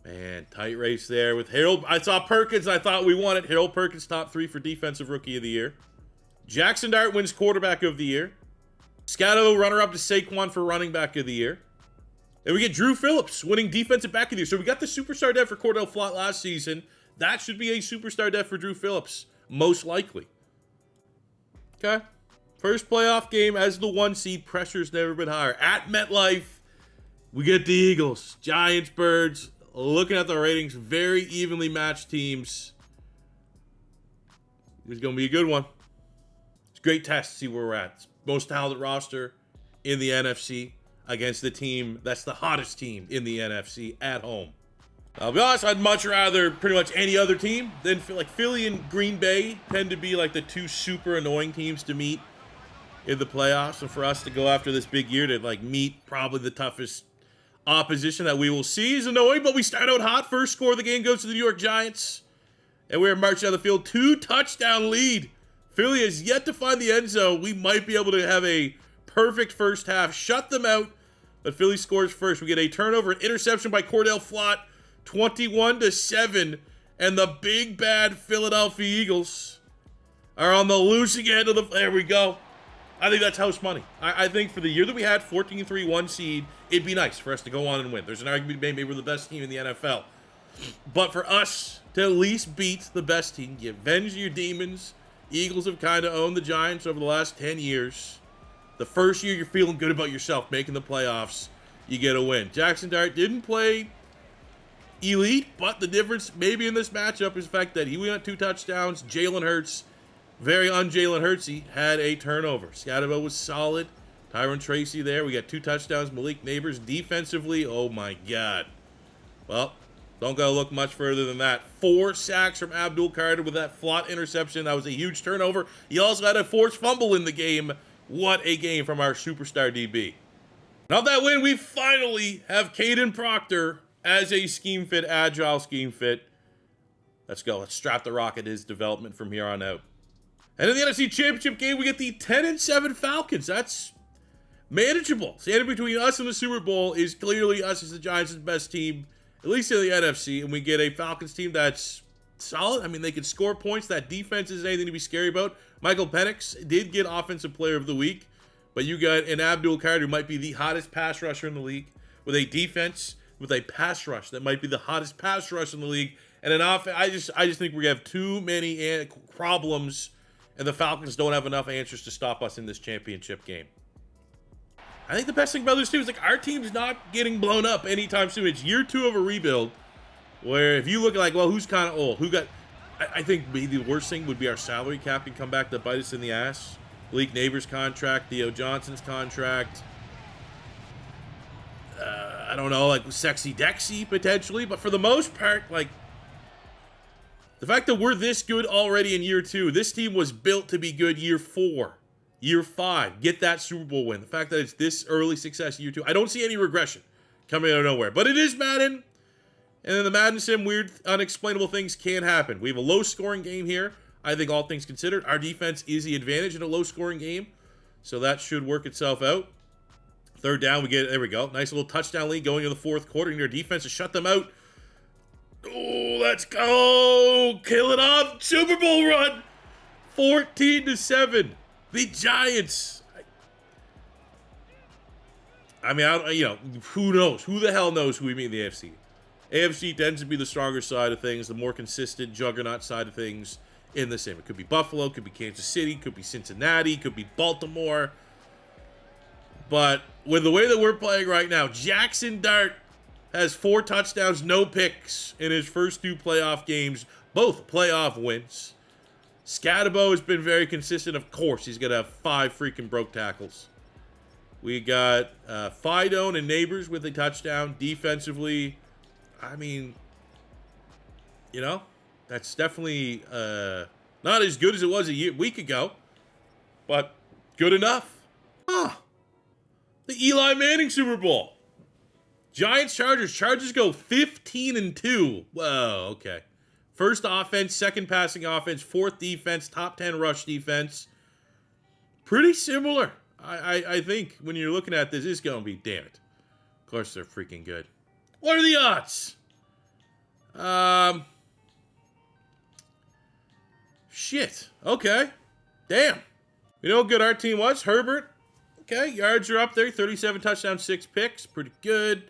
Man, tight race there with Harold. I saw Perkins, I thought we won it. Harold Perkins, top 3 for Defensive Rookie of the Year. Jaxson Dart wins Quarterback of the Year. Skattebo, runner-up to Saquon for Running Back of the Year. And we get Drew Phillips winning Defensive Back of the Year. So we got the Superstar Dev for Cordell Flott last season. That should be a Superstar Dev for Drew Phillips, most likely. Okay. First playoff game as the 1 seed. Pressure's never been higher. At MetLife, we get the Eagles, Giants, Birds. Looking at the ratings, very evenly matched teams. It's going to be a good one. It's a great test to see where we're at. Most talented roster in the NFC against the team that's the hottest team in the NFC at home. I'll be honest, I'd much rather pretty much any other team than Philly and Green Bay tend to be like the 2 super annoying teams to meet in the playoffs. And for us to go after this big year to meet probably the toughest opposition that we will see is annoying, but we start out hot. First score of the game goes to the New York Giants, and we're marching down the field. 2-touchdown lead. Philly has yet to find the end zone. We might be able to have a perfect first half, shut them out, but Philly scores first. We get a turnover, an interception by Cordell Flott, 21-7, and the big bad Philadelphia Eagles are on the losing end of the. There we go. I think that's house money. I think for the year that we had, 14-3, 1 seed, it'd be nice for us to go on and win. There's an argument to be made, maybe we're the best team in the NFL. But for us to at least beat the best team, you avenge your demons. Eagles have kind of owned the Giants over the last 10 years. The first year you're feeling good about yourself, making the playoffs, you get a win. Jaxson Dart didn't play elite, but the difference maybe in this matchup is the fact that he went 2 touchdowns. Jalen Hurts, very un-Jalen Hurtsy, had a turnover. Skattebo was solid. Tyron Tracy there. We got 2 touchdowns. Malik Nabers defensively. Oh, my God. Well, don't got to look much further than that. 4 sacks from Abdul Carter with that Flott interception. That was a huge turnover. He also had a forced fumble in the game. What a game from our superstar DB. Now that win, we finally have Kadyn Proctor as a scheme fit, agile scheme fit. Let's go. Let's strap the rocket his development from here on out. And in the NFC Championship game, we get the 10-7 Falcons. That's manageable. Standing between us and the Super Bowl is clearly us as the Giants' best team, at least in the NFC. And we get a Falcons team that's solid. I mean, they can score points. That defense isn't anything to be scary about. Michael Penix did get Offensive Player of the Week. But you got an Abdul Carter who might be the hottest pass rusher in the league, with a defense with a pass rush that might be the hottest pass rush in the league. And an offense, I just think we have too many problems, and the Falcons don't have enough answers to stop us in this championship game. I think the best thing about this team is, like, our team's not getting blown up anytime soon. It's year 2 of a rebuild, where if you look at, like, well, who's kind of old? Who got... I think maybe the worst thing would be our salary cap can come back to bite us in the ass. Malik Nabers' contract, Theo Johnson's contract. I don't know, like Sexy Dexy potentially, but for the most part, like, the fact that we're this good already in year 2, this team was built to be good year 4, year 5, get that Super Bowl win. The fact that it's this early success year 2, I don't see any regression coming out of nowhere, but it is Madden. And in the Madden sim, weird, unexplainable things can happen. We have a low-scoring game here. I think all things considered, our defense is the advantage in a low-scoring game, so that should work itself out. Third down, we get, there we go. Nice little touchdown lead going into the fourth quarter. And your defense to shut them out. Oh, let's go. Kill it off. Super Bowl run. 14-7. The Giants. I mean, who knows? Who the hell knows who we meet in the AFC? AFC tends to be the stronger side of things, the more consistent juggernaut side of things in the same. It could be Buffalo, could be Kansas City, could be Cincinnati, could be Baltimore. But with the way that we're playing right now, Jaxson Dart has 4 touchdowns, no picks in his first 2 playoff games, both playoff wins. Skattebo has been very consistent. Of course, he's going to have 5 freaking broke tackles. We got Kadyn and Nabers with a touchdown. Defensively, I mean, that's definitely not as good as it was a week ago, but good enough. The Eli Manning Super Bowl. Giants, Chargers. Chargers go 15-2. Whoa, okay. First offense, second passing offense, 4th defense, top 10 rush defense. Pretty similar. I think when you're looking at this, it's going to be, damn it. Of course, they're freaking good. What are the odds? Shit. Okay. Damn. You know how good our team was? Herbert. Okay, yards are up there. 37 touchdowns, 6 picks. Pretty good.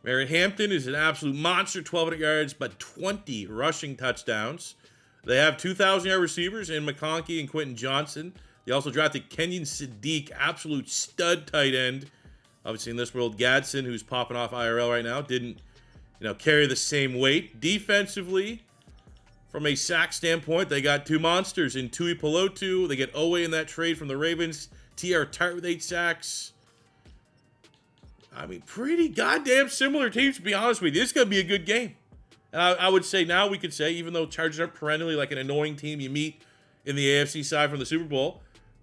Merritt Hampton is an absolute monster. 1,200 yards, but 20 rushing touchdowns. They have 2,000-yard receivers in McConkey and Quentin Johnson. They also drafted Kenyon Sadiq, absolute stud tight end. Obviously, in this world, Gadsden, who's popping off IRL right now, didn't, carry the same weight. Defensively, from a sack standpoint, they got 2 monsters in Tui Pelotu. They get Owe in that trade from the Ravens. T.R. Tart with 8 sacks. I mean, pretty goddamn similar teams, to be honest with you. This is going to be a good game. And I would say now we could say, even though Chargers are perennially like an annoying team you meet in the AFC side from the Super Bowl,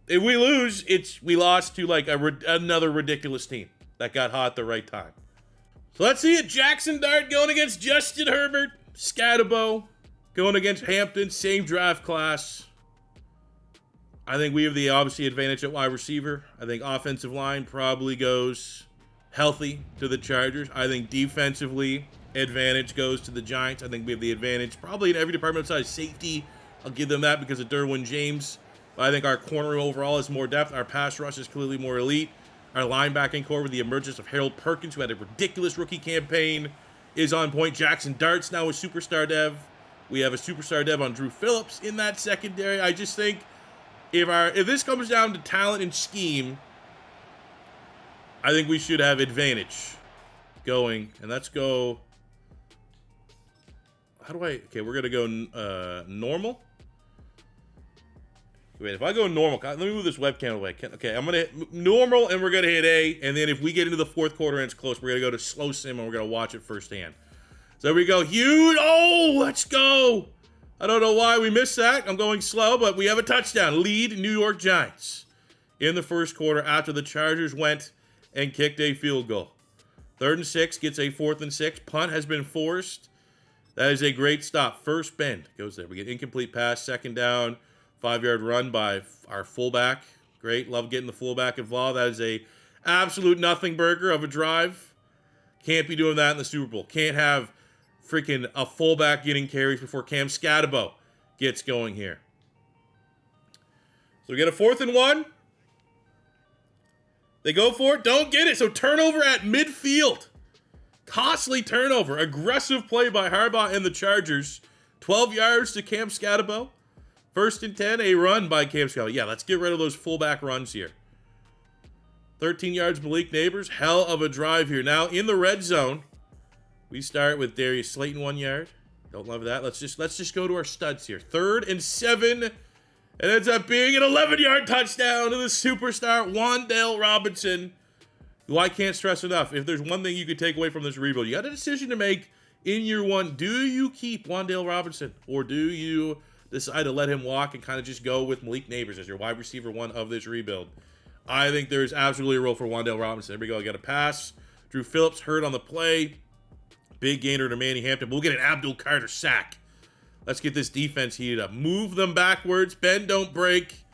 if we lose, we lost to like another ridiculous team that got hot at the right time. So let's see it. Jaxson Dart going against Justin Herbert. Skattebo going against Hampton. Same draft class. I think we have the obviously advantage at wide receiver. I think offensive line probably goes healthy to the Chargers. I think defensively, advantage goes to the Giants. I think we have the advantage probably in every department besides safety. I'll give them that because of Derwin James. But I think our corner overall has more depth. Our pass rush is clearly more elite. Our linebacking core with the emergence of Harold Perkins, who had a ridiculous rookie campaign, is on point. Jaxson Dart's now a superstar dev. We have a superstar dev on Drew Phillips in that secondary. I just think if this comes down to talent and scheme, I think we should have advantage going. And let's go. Okay, we're going to go normal. Wait, if I go normal, let me move this webcam away. Okay, I'm going to hit normal, and we're going to hit A. And then if we get into the fourth quarter and it's close, we're going to go to slow sim, and we're going to watch it firsthand. So there we go. Huge. Oh, let's go. I don't know why we missed that. I'm going slow, but we have a touchdown. Lead New York Giants in the first quarter after the Chargers went and kicked a field goal. 3rd and 6 gets a 4th and 6. Punt has been forced. That is a great stop. First bend goes there. We get incomplete pass. 2nd down. 5-yard run by our fullback. Great. Love getting the fullback involved. That is a absolute nothing burger of a drive. Can't be doing that in the Super Bowl. Can't have freaking a fullback getting carries before Cam Skattebo gets going here. So we get a 4th and 1. They go for it. Don't get it. So turnover at midfield. Costly turnover. Aggressive play by Harbaugh and the Chargers. 12 yards to Cam Skattebo. 1st and 10, a run by Cam Skattebo. Yeah, let's get rid of those fullback runs here. 13 yards, Malik Nabers. Hell of a drive here. Now in the red zone, we start with Darius Slayton, 1 yard. Don't love that. Let's just go to our studs here. 3rd and 7. It ends up being an 11-yard touchdown to the superstar Wan'Dale Robinson, who I can't stress enough. If there's one thing you could take away from this rebuild, you got a decision to make in year one. Do you keep Wan'Dale Robinson, or do you decide to let him walk and kind of just go with Malik Nabers as your wide receiver 1 of this rebuild? I think there's absolutely a role for Wan'Dale Robinson. There we go. I got a pass. Drew Phillips hurt on the play. Big gainer to Manny Hampton. We'll get an Abdul Carter sack. Let's get this defense heated up. Move them backwards. Bend, don't break.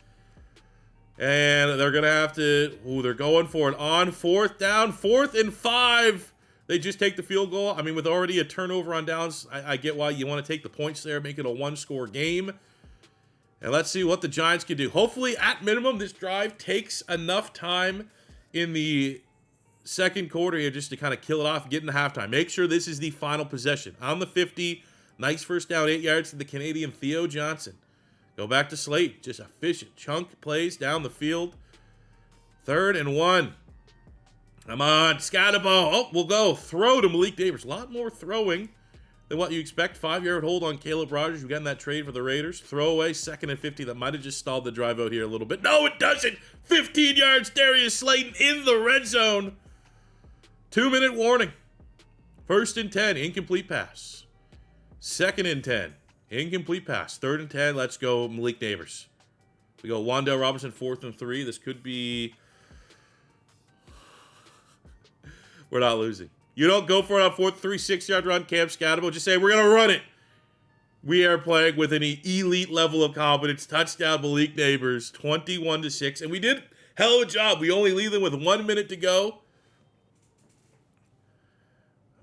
And they're going to have to... Ooh, they're going for it on 4th down. 4th and 5. They just take the field goal. I mean, with already a turnover on downs, I get why you want to take the points there, make it a 1-score game. And let's see what the Giants can do. Hopefully, at minimum, this drive takes enough time in the second quarter here just to kind of kill it off and get into halftime. Make sure this is the final possession. On the 50, nice 1st down, 8 yards to the Canadian Theo Johnson. Go back to Slate. Just efficient chunk plays down the field. 3rd and 1. Come on, Skattebo. Oh, we'll go. Throw to Malik Nabers. A lot more throwing than what you expect. 5-yard hold on Caleb Rogers. We got in that trade for the Raiders. Throwaway, 2nd and 50. That might have just stalled the drive out here a little bit. No, it doesn't. 15 yards, Darius Slayton in the red zone. 2-minute warning. 1st and 10, incomplete pass. 2nd and 10, incomplete pass. 3rd and 10, let's go Malik Nabers. We go Wan'Dale Robinson, 4th and 3. This could be... We're not losing. You don't go for it on 4th, 3, 6-yard run, Cam Skattebo. Just say, we're going to run it. We are playing with an elite level of confidence. Touchdown, Malik Nabers, 21-6. And we did hell of a job. We only leave them with 1 minute to go.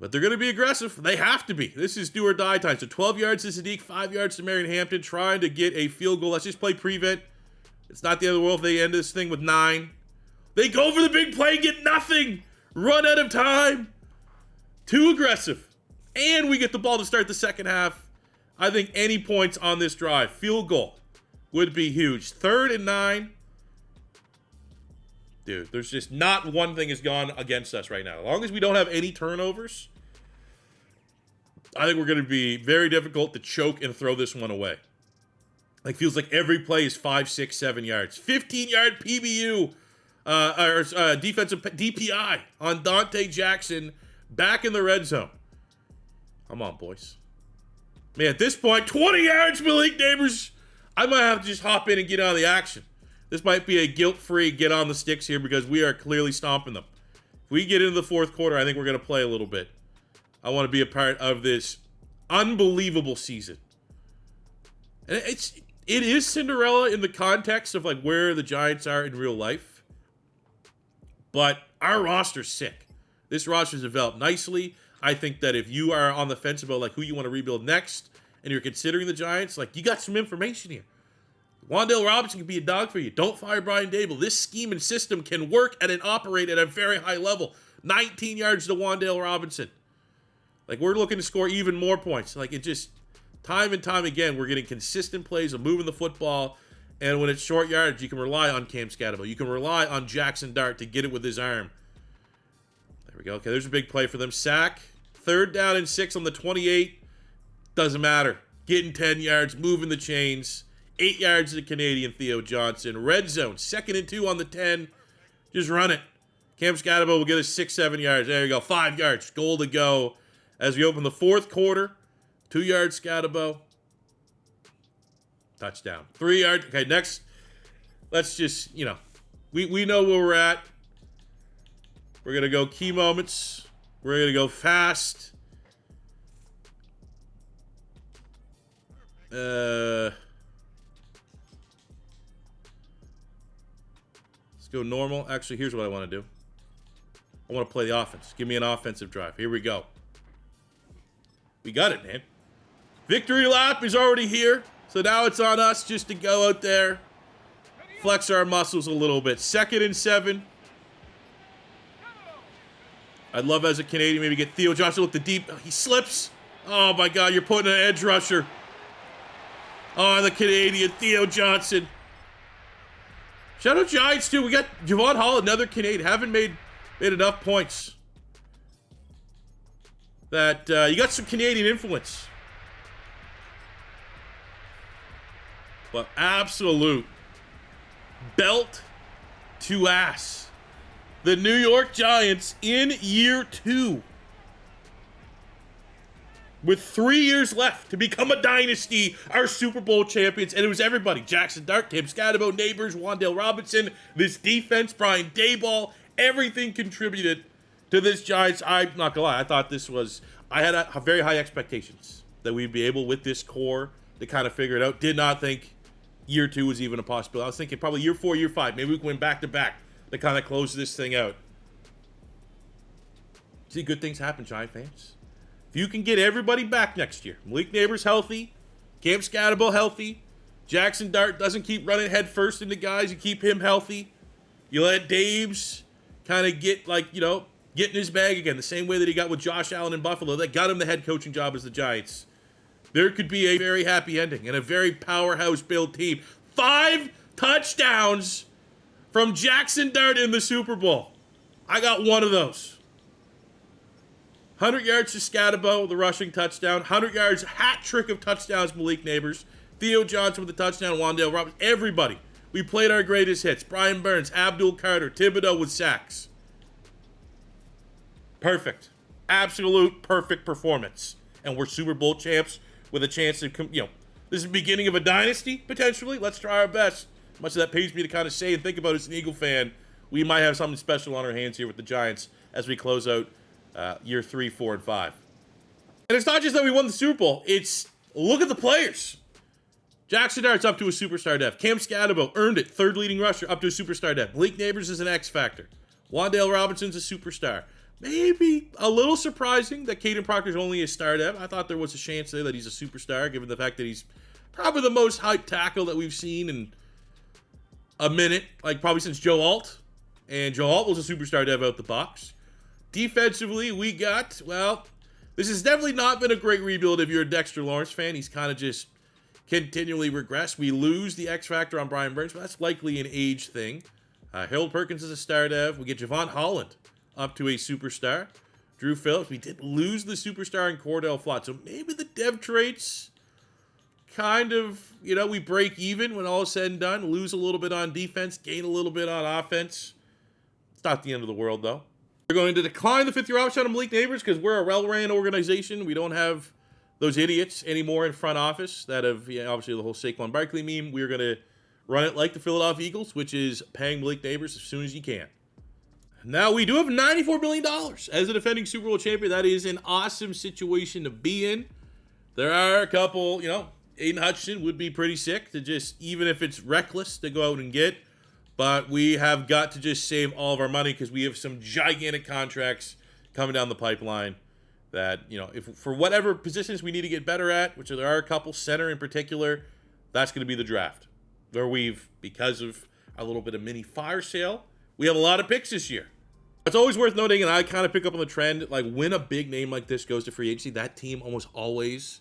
But they're going to be aggressive. They have to be. This is do or die time. So 12 yards to Sadiq, 5 yards to Marion Hampton, trying to get a field goal. Let's just play prevent. It's not the end of the world if they end this thing with 9. They go for the big play and get nothing. Run out of time. Too aggressive. And we get the ball to start the second half. I think any points on this drive, field goal, would be huge. 3rd and 9. Dude, there's just not one thing has gone against us right now. As long as we don't have any turnovers, I think we're going to be very difficult to choke and throw this one away. Like, feels like every play is 5, 6, 7 yards. 15-yard PBU, defensive DPI on Dante Jackson back in the red zone. Come on, boys. Man, at this point, 20 yards, Malik Nabers. I might have to just hop in and get out of the action. This might be a guilt-free get on the sticks here because we are clearly stomping them. If we get into the 4th quarter, I think we're going to play a little bit. I want to be a part of this unbelievable season. And it is Cinderella in the context of like where the Giants are in real life. But our roster's sick. This roster's developed nicely. I think that if you are on the fence about like who you want to rebuild next and you're considering the Giants, like you got some information here. Wan'Dale Robinson can be a dog for you. Don't fire Brian Dable. This scheme and system can work and operate at a very high level. 19 yards to Wan'Dale Robinson. Like, we're looking to score even more points. Like, it just, time and time again, we're getting consistent plays of moving the football. And when it's short yardage, you can rely on Cam Skattebo. You can rely on Jaxson Dart to get it with his arm. There we go. Okay, there's a big play for them. Sack. 3rd down and 6 on the 28. Doesn't matter. Getting 10 yards, moving the chains. 8 yards to the Canadian Theo Johnson. Red zone. 2nd and 2 on the 10. Just run it. Cam Skattebo will get us 6, 7 yards. There you go. 5 yards. Goal to go. As we open the 4th quarter, 2 yards Skattebo. Touchdown. 3 yards. Okay, next, let's just, we know where we're at. We're going to go key moments. We're going to go fast. Let's go normal. Actually, here's what I want to do. I want to play the offense. Give me an offensive drive. Here we go. We got it, man. Victory lap is already here. So now it's on us just to go out there, flex our muscles a little bit. 2nd and 7. I'd love as a Canadian maybe get Theo Johnson look the deep. He slips. Oh my God, you're putting an edge rusher on the Canadian, Theo Johnson. Shout out Giants too. We got Javon Hall, another Canadian. Haven't made enough points. That you got some Canadian influence. But absolute belt to ass. The New York Giants in year 2. With 3 years left to become a dynasty, our Super Bowl champions. And it was everybody. Jaxson Dart, Skattebo, Nabers, Wan'Dale Robinson, this defense, Brian Daboll. Everything contributed to this Giants. I'm not gonna lie, I thought this was, I had a very high expectations that we'd be able with this core to kind of figure it out. Did not think year 2 was even a possibility. I was thinking probably year 4, year 5. Maybe we can win back-to-back to kind of close this thing out. See, good things happen, Giant fans. If you can get everybody back next year, Malik Nabers healthy, Skattebo healthy, Jaxson Dart doesn't keep running head first into guys, you keep him healthy, you let Daves kind of get, like, you know, get in his bag again, the same way that he got with Josh Allen in Buffalo, that got him the head coaching job as the Giants. There could be a very happy ending and a very powerhouse-built team. 5 touchdowns from Jaxson Dart in the Super Bowl. I got one of those. 100 yards to Skattebo, the rushing touchdown. 100 yards, hat trick of touchdowns, Malik Nabers. Theo Johnson with the touchdown, Wan'Dale Robinson. Everybody. We played our greatest hits. Brian Burns, Abdul Carter, Thibodeau with sacks. Perfect. Absolute perfect performance. And we're Super Bowl champs with a chance to, you know, this is the beginning of a dynasty, potentially. Let's try our best. Much of that pains me to kind of say and think about as an Eagle fan. We might have something special on our hands here with the Giants as we close out year 3, 4, and 5. And it's not just that we won the Super Bowl. It's, look at the players. Jaxson Dart's up to a superstar dev. Skattebo earned it. 3rd leading rusher, up to a superstar dev. Malik Nabers is an X factor. Wan'Dale Robinson's a superstar. Maybe a little surprising that Kadyn Proctor's only a star dev. I thought there was a chance there that he's a superstar, given the fact that he's probably the most hyped tackle that we've seen in a minute, like probably since Joe Alt. And Joe Alt was a superstar dev out the box. Defensively, we got, well, this has definitely not been a great rebuild if you're a Dexter Lawrence fan. He's kind of just continually regressed. We lose the X factor on Brian Burns, but that's likely an age thing. Harold Perkins is a star dev. We get Javon Holland up to a superstar. Drew Phillips, we did lose the superstar in Cordell Flott. So maybe the dev traits kind of, you know, we break even when all is said and done. Lose a little bit on defense, gain a little bit on offense. It's not the end of the world, though. We're going to decline the 5th-year option on Malik Nabers because we're a well-ran organization. We don't have those idiots anymore in front office that have, yeah, obviously the whole Saquon Barkley meme. We're going to run it like the Philadelphia Eagles, which is paying Malik Nabers as soon as you can. Now, we do have $94 million as a defending Super Bowl champion. That is an awesome situation to be in. There are a couple, you know, Aiden Hutchinson would be pretty sick to just, even if it's reckless, to go out and get. But we have got to just save all of our money because we have some gigantic contracts coming down the pipeline that, you know, if for whatever positions we need to get better at, which there are a couple, center in particular, that's going to be the draft. Where we've, because of a little bit of mini fire sale, we have a lot of picks this year. It's always worth noting, and I kind of pick up on the trend, like when a big name like this goes to free agency, that team almost always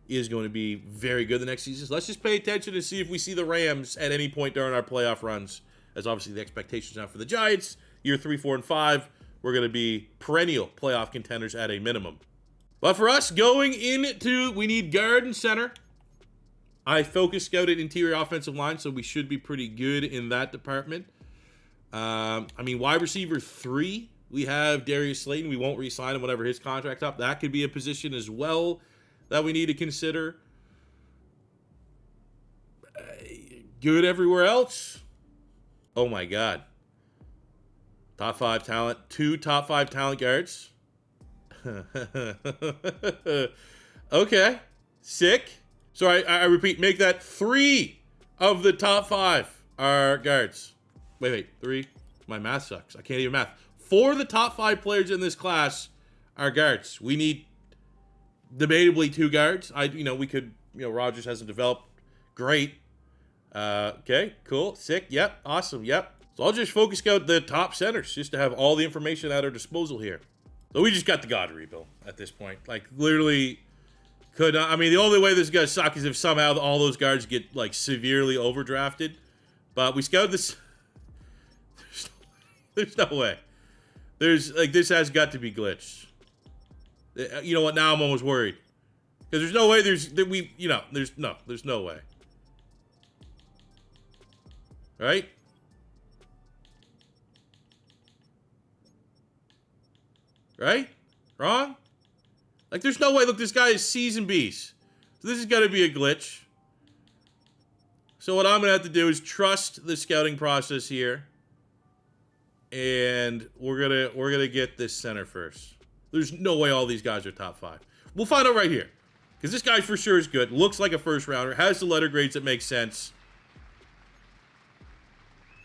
is going to be very good the next season. So let's just pay attention to see if we see the Rams at any point during our playoff runs, as obviously the expectations now for the Giants. Year 3, 4, and 5, we're going to be perennial playoff contenders at a minimum. But for us, going into, we need guard and center. I focus scouted interior offensive line, so we should be pretty good in that department. I mean, wide receiver 3, we have Darius Slayton. We won't re-sign him whenever his contract's up. That could be a position as well that we need to consider. Good everywhere else. Oh my God. Top 5 talent. 2 top 5 talent guards. Okay. Sick. So I repeat, make that 3 of the top 5 are guards. Wait, 3. My math sucks. I can't even math. 4 of the top 5 players in this class are guards. We need debatably 2 guards. We could, Rodgers hasn't developed great. Okay, cool, sick, yep, awesome, yep. So I'll just focus out the top centers just to have all the information at our disposal here. So we just got the God rebuild at this point. Like, literally could not. I mean, the only way this is going to suck is if somehow all those guards get, like, severely overdrafted. But we scouted this. There's no way. This has got to be glitched. You know what? Now I'm almost worried. Because there's no way there's no way. Right? Right? Wrong? Like, there's no way. Look, this guy is C's and B's. So this has got to be a glitch. So what I'm going to have to do is trust the scouting process here. And we're gonna get this center first. There's no way all these guys are top 5. We'll find out right here. Because this guy for sure is good. Looks like a first rounder. Has the letter grades that make sense.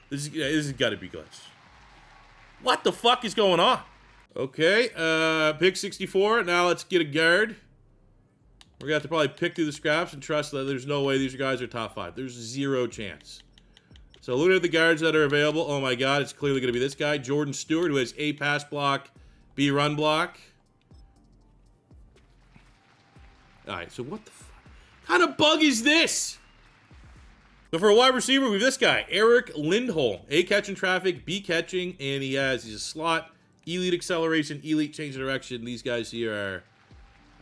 This has got to be glitched. What the fuck is going on? Okay, pick 64. Now let's get a guard. We're going to have to probably pick through the scraps and trust that there's no way these guys are top 5. There's zero chance. So looking at the guards that are available, oh my God, it's clearly going to be this guy, Jordan Stewart, who has A, pass block, B, run block. All right, so what the kind of bug is this? So for a wide receiver, we have this guy, Eric Lindholm. A, catching traffic, B, catching, and he's a slot, elite acceleration, elite change of direction. These guys here are,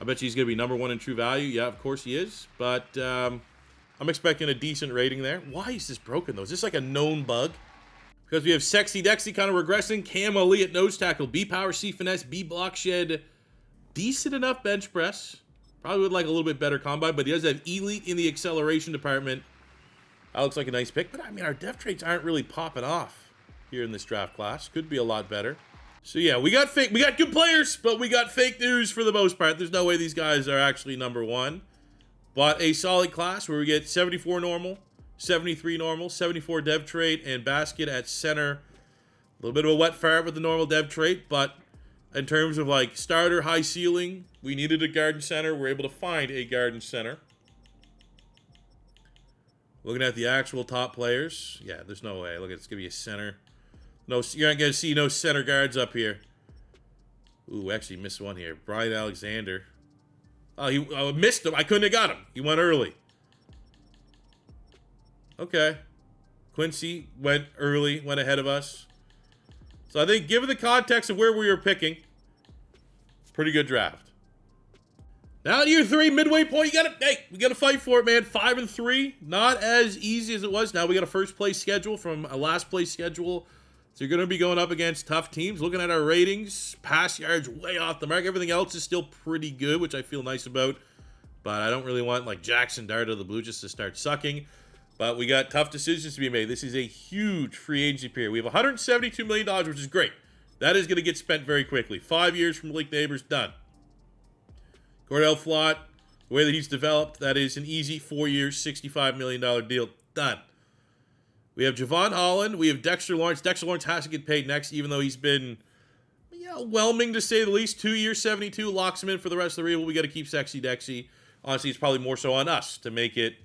I bet you he's going to be #1 in true value. Yeah, of course he is, but I'm expecting a decent rating there. Why is this broken, though? Is this like a known bug? Because we have Sexy Dexy kind of regressing. Cam Ali at nose tackle. B power, C finesse, B block shed. Decent enough bench press. Probably would like a little bit better combine, but he does have elite in the acceleration department. That looks like a nice pick. But, I mean, our depth traits aren't really popping off here in this draft class. Could be a lot better. So, yeah, we got good players, but we got fake news for the most part. There's no way these guys are actually #1. But a solid class where we get 74 normal, 73 normal, 74 dev trait, and basket at center. A little bit of a wet fart with the normal dev trait, but in terms of like starter, high ceiling, we needed a guard and center. We're able to find a guard and center. Looking at the actual top players, yeah, there's no way. Look, it's going to be a center. No, you're not going to see no center guards up here. Ooh, actually missed one here. Brian Alexander. Oh, I missed him. I couldn't have got him. He went early. Okay. Quincy went early, went ahead of us. So I think given the context of where we were picking, pretty good draft. Now year 3, midway point, we gotta fight for it, man. 5-3. Not as easy as it was. Now we got a first place schedule from a last place schedule. So you're going to be going up against tough teams. Looking at our ratings, pass yards way off the mark. Everything else is still pretty good, which I feel nice about. But I don't really want like Jaxson Dart of the Blue just to start sucking. But we got tough decisions to be made. This is a huge free agency period. We have $172 million, which is great. That is going to get spent very quickly. 5 years from Malik Nabers, done. Cordell Flott, the way that he's developed, that is an easy 4 years, $65 million deal, done. We have Javon Holland. We have Dexter Lawrence. Dexter Lawrence has to get paid next, even though he's been, whelming to say the least. 2 years, 72, locks him in for the rest of the rebuild. We got to keep Sexy Dexy. Honestly, it's probably more so on us to make it,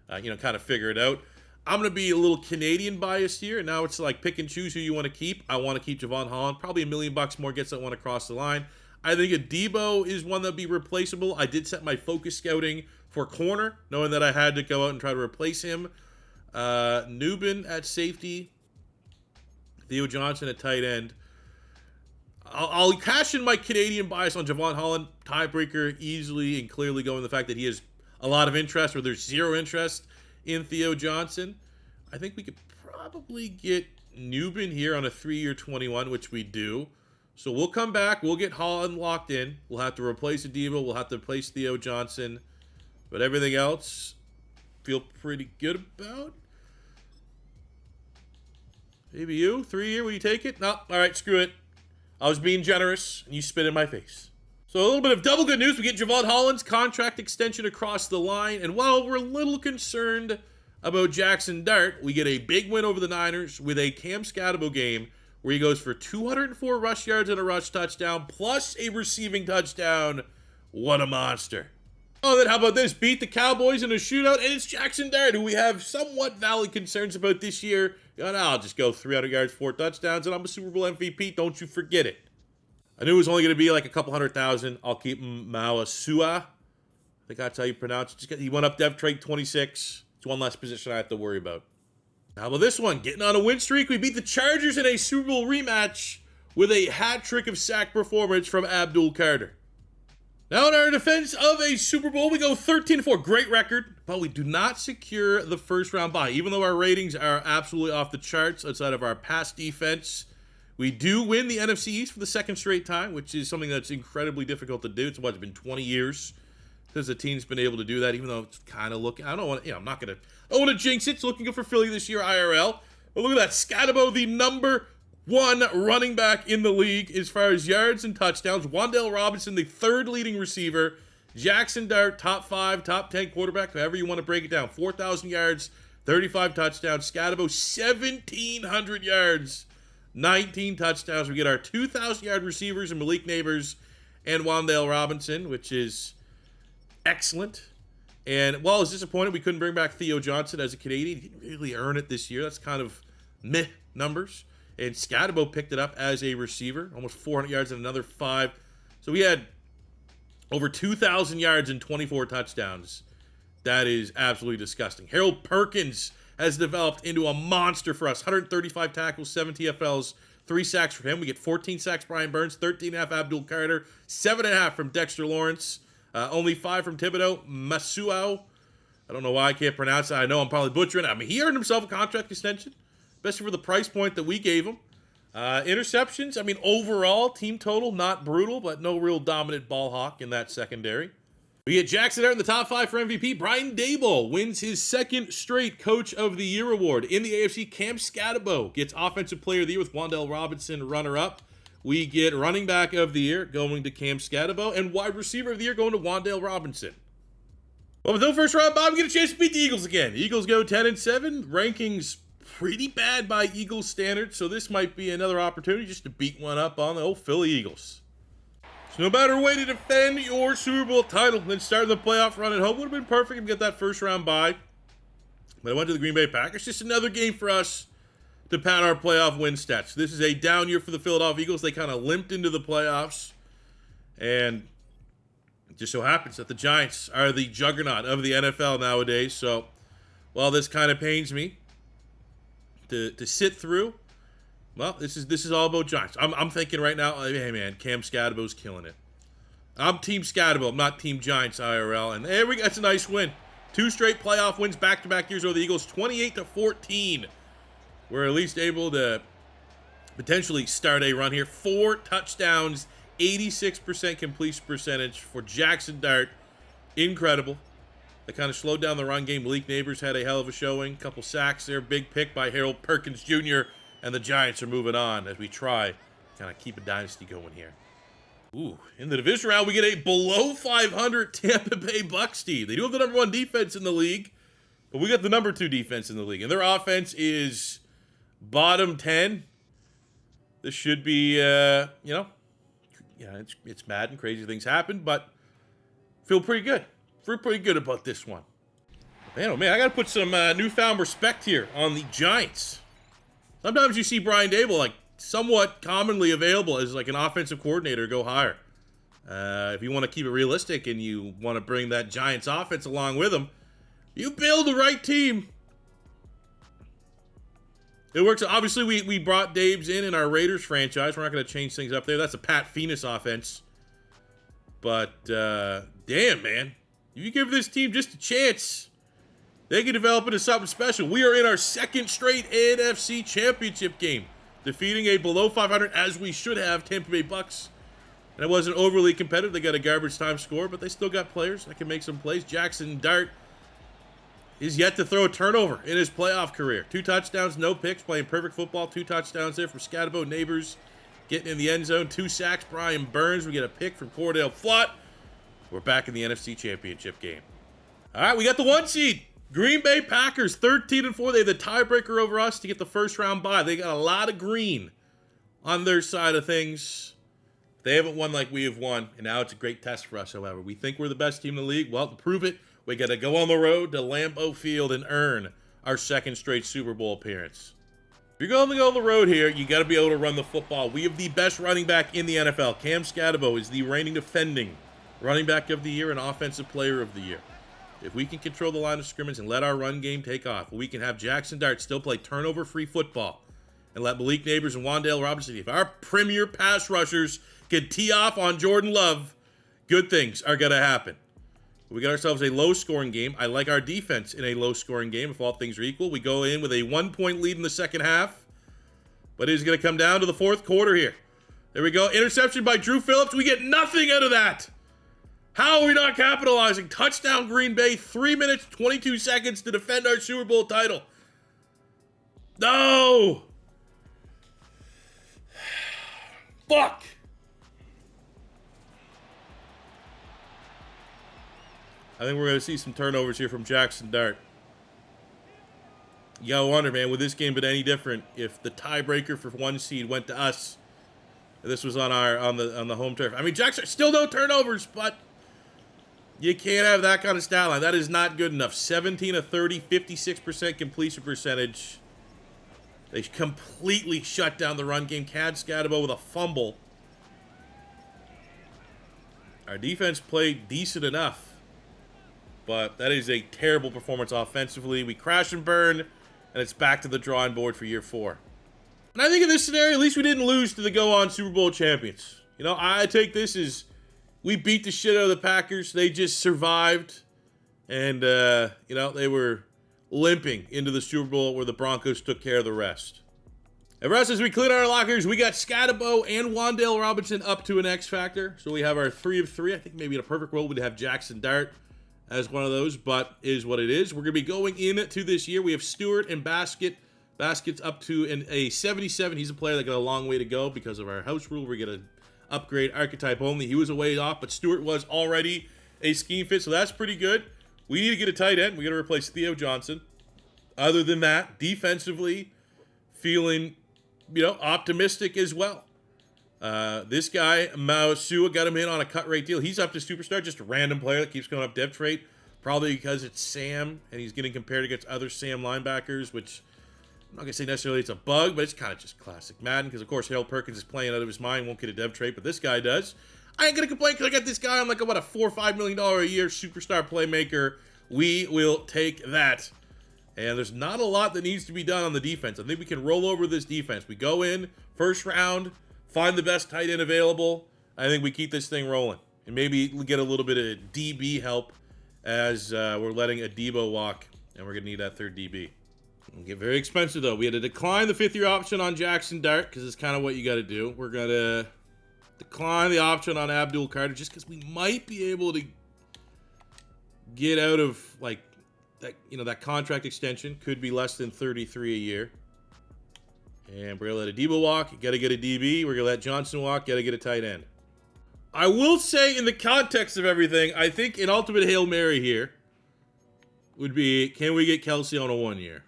kind of figure it out. I'm going to be a little Canadian biased here. Now it's like pick and choose who you want to keep. I want to keep Javon Holland. Probably $1 million more gets that one across the line. I think a Debo is one that would be replaceable. I did set my focus scouting for corner, knowing that I had to go out and try to replace him. Nubin at safety, Theo Johnson at tight end. I'll cash in my Canadian bias on Javon Holland, tiebreaker, easily and clearly going the fact that he has a lot of interest where there's zero interest in Theo Johnson. I think we could probably get Nubin here on a 3-year 21, which we do. So we'll come back, we'll get Holland locked in. We'll have to replace Adebo, we'll have to replace Theo Johnson. But everything else, feel pretty good about. Maybe you, 3-year, will you take it? No, all right, screw it. I was being generous, and you spit in my face. So a little bit of double good news. We get Javon Holland's contract extension across the line. And while we're a little concerned about Jaxson Dart, we get a big win over the Niners with a Cam Skattebo game where he goes for 204 rush yards and a rush touchdown, plus a receiving touchdown. What a monster. Oh, then how about this? Beat the Cowboys in a shootout, and it's Jaxson Dart, who we have somewhat valid concerns about this year. I'll just go 300 yards, 4 touchdowns, and I'm a Super Bowl MVP. Don't you forget it. I knew it was only going to be like a couple 100,000. I'll keep him Mawasua. I think that's how you pronounce it. He went up depth trait 26. It's one less position I have to worry about. How about this one? Getting on a win streak. We beat the Chargers in a Super Bowl rematch with a hat trick of sack performance from Abdul Carter. Now in our defense of a Super Bowl, we go 13-4. Great record, but we do not secure the first round bye. Even though our ratings are absolutely off the charts outside of our pass defense, we do win the NFC East for the second straight time, which is something that's incredibly difficult to do. It's been 20 years since the team's been able to do that, even though it's kind of looking, I don't want to, I'm not going to, I don't want to jinx it. It's looking good for Philly this year, IRL. But look at that. Skattebo, the number 1 running back in the league as far as yards and touchdowns. Wan'Dale Robinson, the 3rd leading receiver. Jaxson Dart, top 5, top 10 quarterback, however you want to break it down. 4,000 yards, 35 touchdowns. Skattebo, 1,700 yards, 19 touchdowns. We get our 2,000-yard receivers in Malik Nabers and Wan'Dale Robinson, which is excellent. And while I was disappointed we couldn't bring back Theo Johnson as a Canadian, he didn't really earn it this year. That's kind of meh numbers. And Skattebo picked it up as a receiver, almost 400 yards and another 5. So we had over 2,000 yards and 24 touchdowns. That is absolutely disgusting. Harold Perkins has developed into a monster for us. 135 tackles, 7 TFLs, 3 sacks for him. We get 14 sacks Brian Burns, 13.5 Abdul Carter, 7.5 from Dexter Lawrence. Only 5 from Thibodeau. Masuau. I don't know why I can't pronounce it. I know I'm probably butchering it. I mean, he earned himself a contract extension, especially for the price point that we gave him. Interceptions, I mean, overall, team total, not brutal, but no real dominant ball hawk in that secondary. We get Jaxson Dart in the top 5 for MVP. Brian Daboll wins his 2nd straight Coach of the Year award. In the AFC, Cam Skattebo gets Offensive Player of the Year with Wan'Dale Robinson runner-up. We get Running Back of the Year going to Cam Skattebo, and Wide Receiver of the Year going to Wan'Dale Robinson. Well, with no first round bye, we get a chance to beat the Eagles again. The Eagles go 10-7. Rankings pretty bad by Eagles standards, so this might be another opportunity just to beat one up on the old Philly Eagles. So no better way to defend your Super Bowl title than starting the playoff run at home. Would have been perfect to get that first round bye. But I went to the Green Bay Packers. Just another game for us to pad our playoff win stats. This is a down year for the Philadelphia Eagles. They kind of limped into the playoffs. And it just so happens that the Giants are the juggernaut of the NFL nowadays. So while this kind of pains me to sit through, well, this is all about Giants. I'm thinking right now, hey man, Cam Skattebo's killing it. I'm Team Skattebo. I'm not Team Giants IRL. And there we go. That's a nice win. 2 straight playoff wins back-to-back years over the Eagles, 28-14. We're at least able to potentially start a run here. 4 touchdowns, 86% completion percentage for Jaxson Dart. Incredible. They kind of slowed down the run game. Malik Nabers had a hell of a showing. Couple sacks there. Big pick by Harold Perkins Jr. And the Giants are moving on as we try to kind of keep a dynasty going here. Ooh, in the division round, we get a below 500 Tampa Bay Bucs team. They do have the number 1 defense in the league, but we got the number 2 defense in the league. And their offense is bottom 10. This should be, it's Madden. Crazy things happen, but feel pretty good. Feel pretty good about this one. Man, oh man, I got to put some newfound respect here on the Giants. Sometimes you see Brian Daboll, like, somewhat commonly available as, like, an offensive coordinator, go higher. If you want to keep it realistic and you want to bring that Giants offense along with them, you build the right team. It works. Obviously, we brought Dabes in our Raiders franchise. We're not going to change things up there. That's a Pat Phoenix offense. But, damn, man. If you give this team just a chance, they can develop into something special. We are in our 2nd straight NFC Championship game, defeating a below 500, as we should have, Tampa Bay Bucs. And it wasn't overly competitive. They got a garbage time score, but they still got players that can make some plays. Jaxson Dart is yet to throw a turnover in his playoff career. 2 touchdowns, no picks, playing perfect football. 2 touchdowns there for Skattebo. Nabers getting in the end zone. 2 sacks, Brian Burns. We get a pick from Cordell Flott. We're back in the NFC Championship game. All right, we got the 1 seed. Green Bay Packers, 13-4. They have the tiebreaker over us to get the first round bye. They got a lot of green on their side of things. They haven't won like we have won, and now it's a great test for us, however. We think we're the best team in the league. Well, to prove it, we got to go on the road to Lambeau Field and earn our 2nd straight Super Bowl appearance. If you're going to go on the road here, you got to be able to run the football. We have the best running back in the NFL. Skattebo is the reigning defending running back of the year and offensive player of the year. If we can control the line of scrimmage and let our run game take off, we can have Jaxson Dart still play turnover-free football and let Malik Nabers and Wan'Dale Robinson, if our premier pass rushers can tee off on Jordan Love, good things are going to happen. We got ourselves a low-scoring game. I like our defense in a low-scoring game if all things are equal. We go in with a 1-point lead in the second half, but it is going to come down to the fourth quarter here. There we go. Interception by Drew Phillips. We get nothing out of that. How are we not capitalizing? Touchdown Green Bay, 3 minutes, 22 seconds to defend our Super Bowl title. No! Fuck! I think we're going to see some turnovers here from Jaxson Dart. You gotta wonder, man, would this game been any different if the tiebreaker for 1 seed went to us? This was on the home turf. I mean, Jackson, still no turnovers, but you can't have that kind of stat line. That is not good enough. 17 of 30, 56% completion percentage. They completely shut down the run game. Skattebo with a fumble. Our defense played decent enough, but that is a terrible performance offensively. We crash and burn, and it's back to the drawing board for year 4. And I think in this scenario, at least we didn't lose to the go-on Super Bowl champions. You know, I take this as we beat the shit out of the Packers. They just survived, and, you know, they were limping into the Super Bowl where the Broncos took care of the rest. And for us, as we clean our lockers, we got Skattebo and Wan'Dale Robinson up to an X factor. So we have our 3 of 3. I think maybe in a perfect world we'd have Jaxson Dart as one of those, but is what it is. We're going to be going into this year. We have Stewart and Baskett. Baskett's up to a 77. He's a player that got a long way to go because of our house rule. We're going to upgrade archetype only. He was a way off, but Stewart was already a scheme fit, so that's pretty good. We need to get a tight end. We got to replace Theo Johnson. Other than that, defensively, feeling, you know, optimistic as well. This guy, Mausua, got him in on a cut rate deal. He's up to superstar, just a random player that keeps going up depth rate, probably because it's Sam, and he's getting compared against other Sam linebackers, which I'm not going to say necessarily it's a bug, but it's kind of just classic Madden, because, of course, Harold Perkins is playing out of his mind, won't get a dev trait, but this guy does. I ain't going to complain because I got this guy on, like, what, a $4 or $5 million a year superstar playmaker. We will take that. And there's not a lot that needs to be done on the defense. I think we can roll over this defense. We go in, first round, find the best tight end available. I think we keep this thing rolling. And maybe get a little bit of DB help as we're letting a Debo walk, and we're going to need that third DB. It'll get very expensive, though. We had to decline the 5th-year option on Jaxson Dart because it's kind of what you got to do. We're going to decline the option on Abdul Carter just because we might be able to get out of, like, that, you know, that contract extension. Could be less than 33 a year. And we're going to let a Debo walk. Got to get a DB. We're going to let Johnson walk. Got to get a tight end. I will say, in the context of everything, I think an ultimate Hail Mary here would be, can we get Kelsey on a 1-year?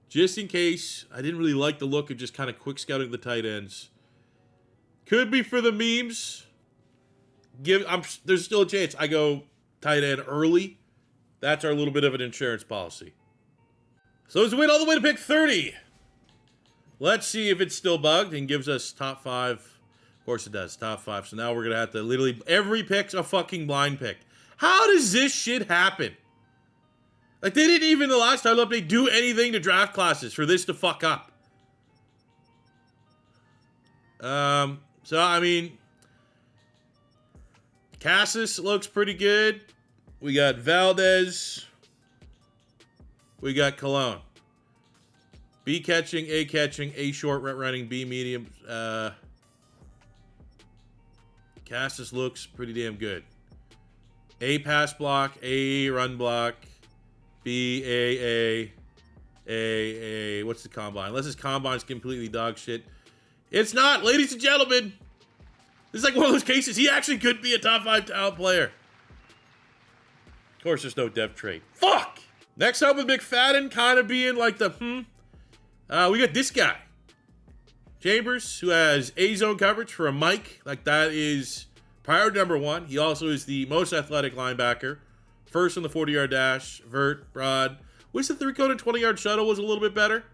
Just in case. I didn't really like the look of just kind of quick scouting the tight ends. Could be for the memes. There's still a chance I go tight end early. That's our little bit of an insurance policy. So as we wait all the way to pick 30. Let's see if it's still bugged and gives us top 5. Of course it does, top 5. So now we're going to have to literally, every pick's a fucking blind pick. How does this shit happen? Like, they didn't even, the last time update, do anything to draft classes for this to fuck up. So, I mean, Cassis looks pretty good. We got Valdez. We got Cologne. B catching, A short, running, B medium. Cassis looks pretty damn good. A pass block, A run block, B, A. What's the combine? Unless his combine's completely dog shit. It's not, ladies and gentlemen. This is like one of those cases. He actually could be a top 5 talent player. Of course, there's no dev trait. Fuck! Next up with McFadden kind of being like the, we got this guy. Chambers, who has A-zone coverage for a Mike. Like, that is priority number 1. He also is the most athletic linebacker. First in the 40-yard dash, vert, broad. Wish the 3-cone and 20-yard shuttle was a little bit better.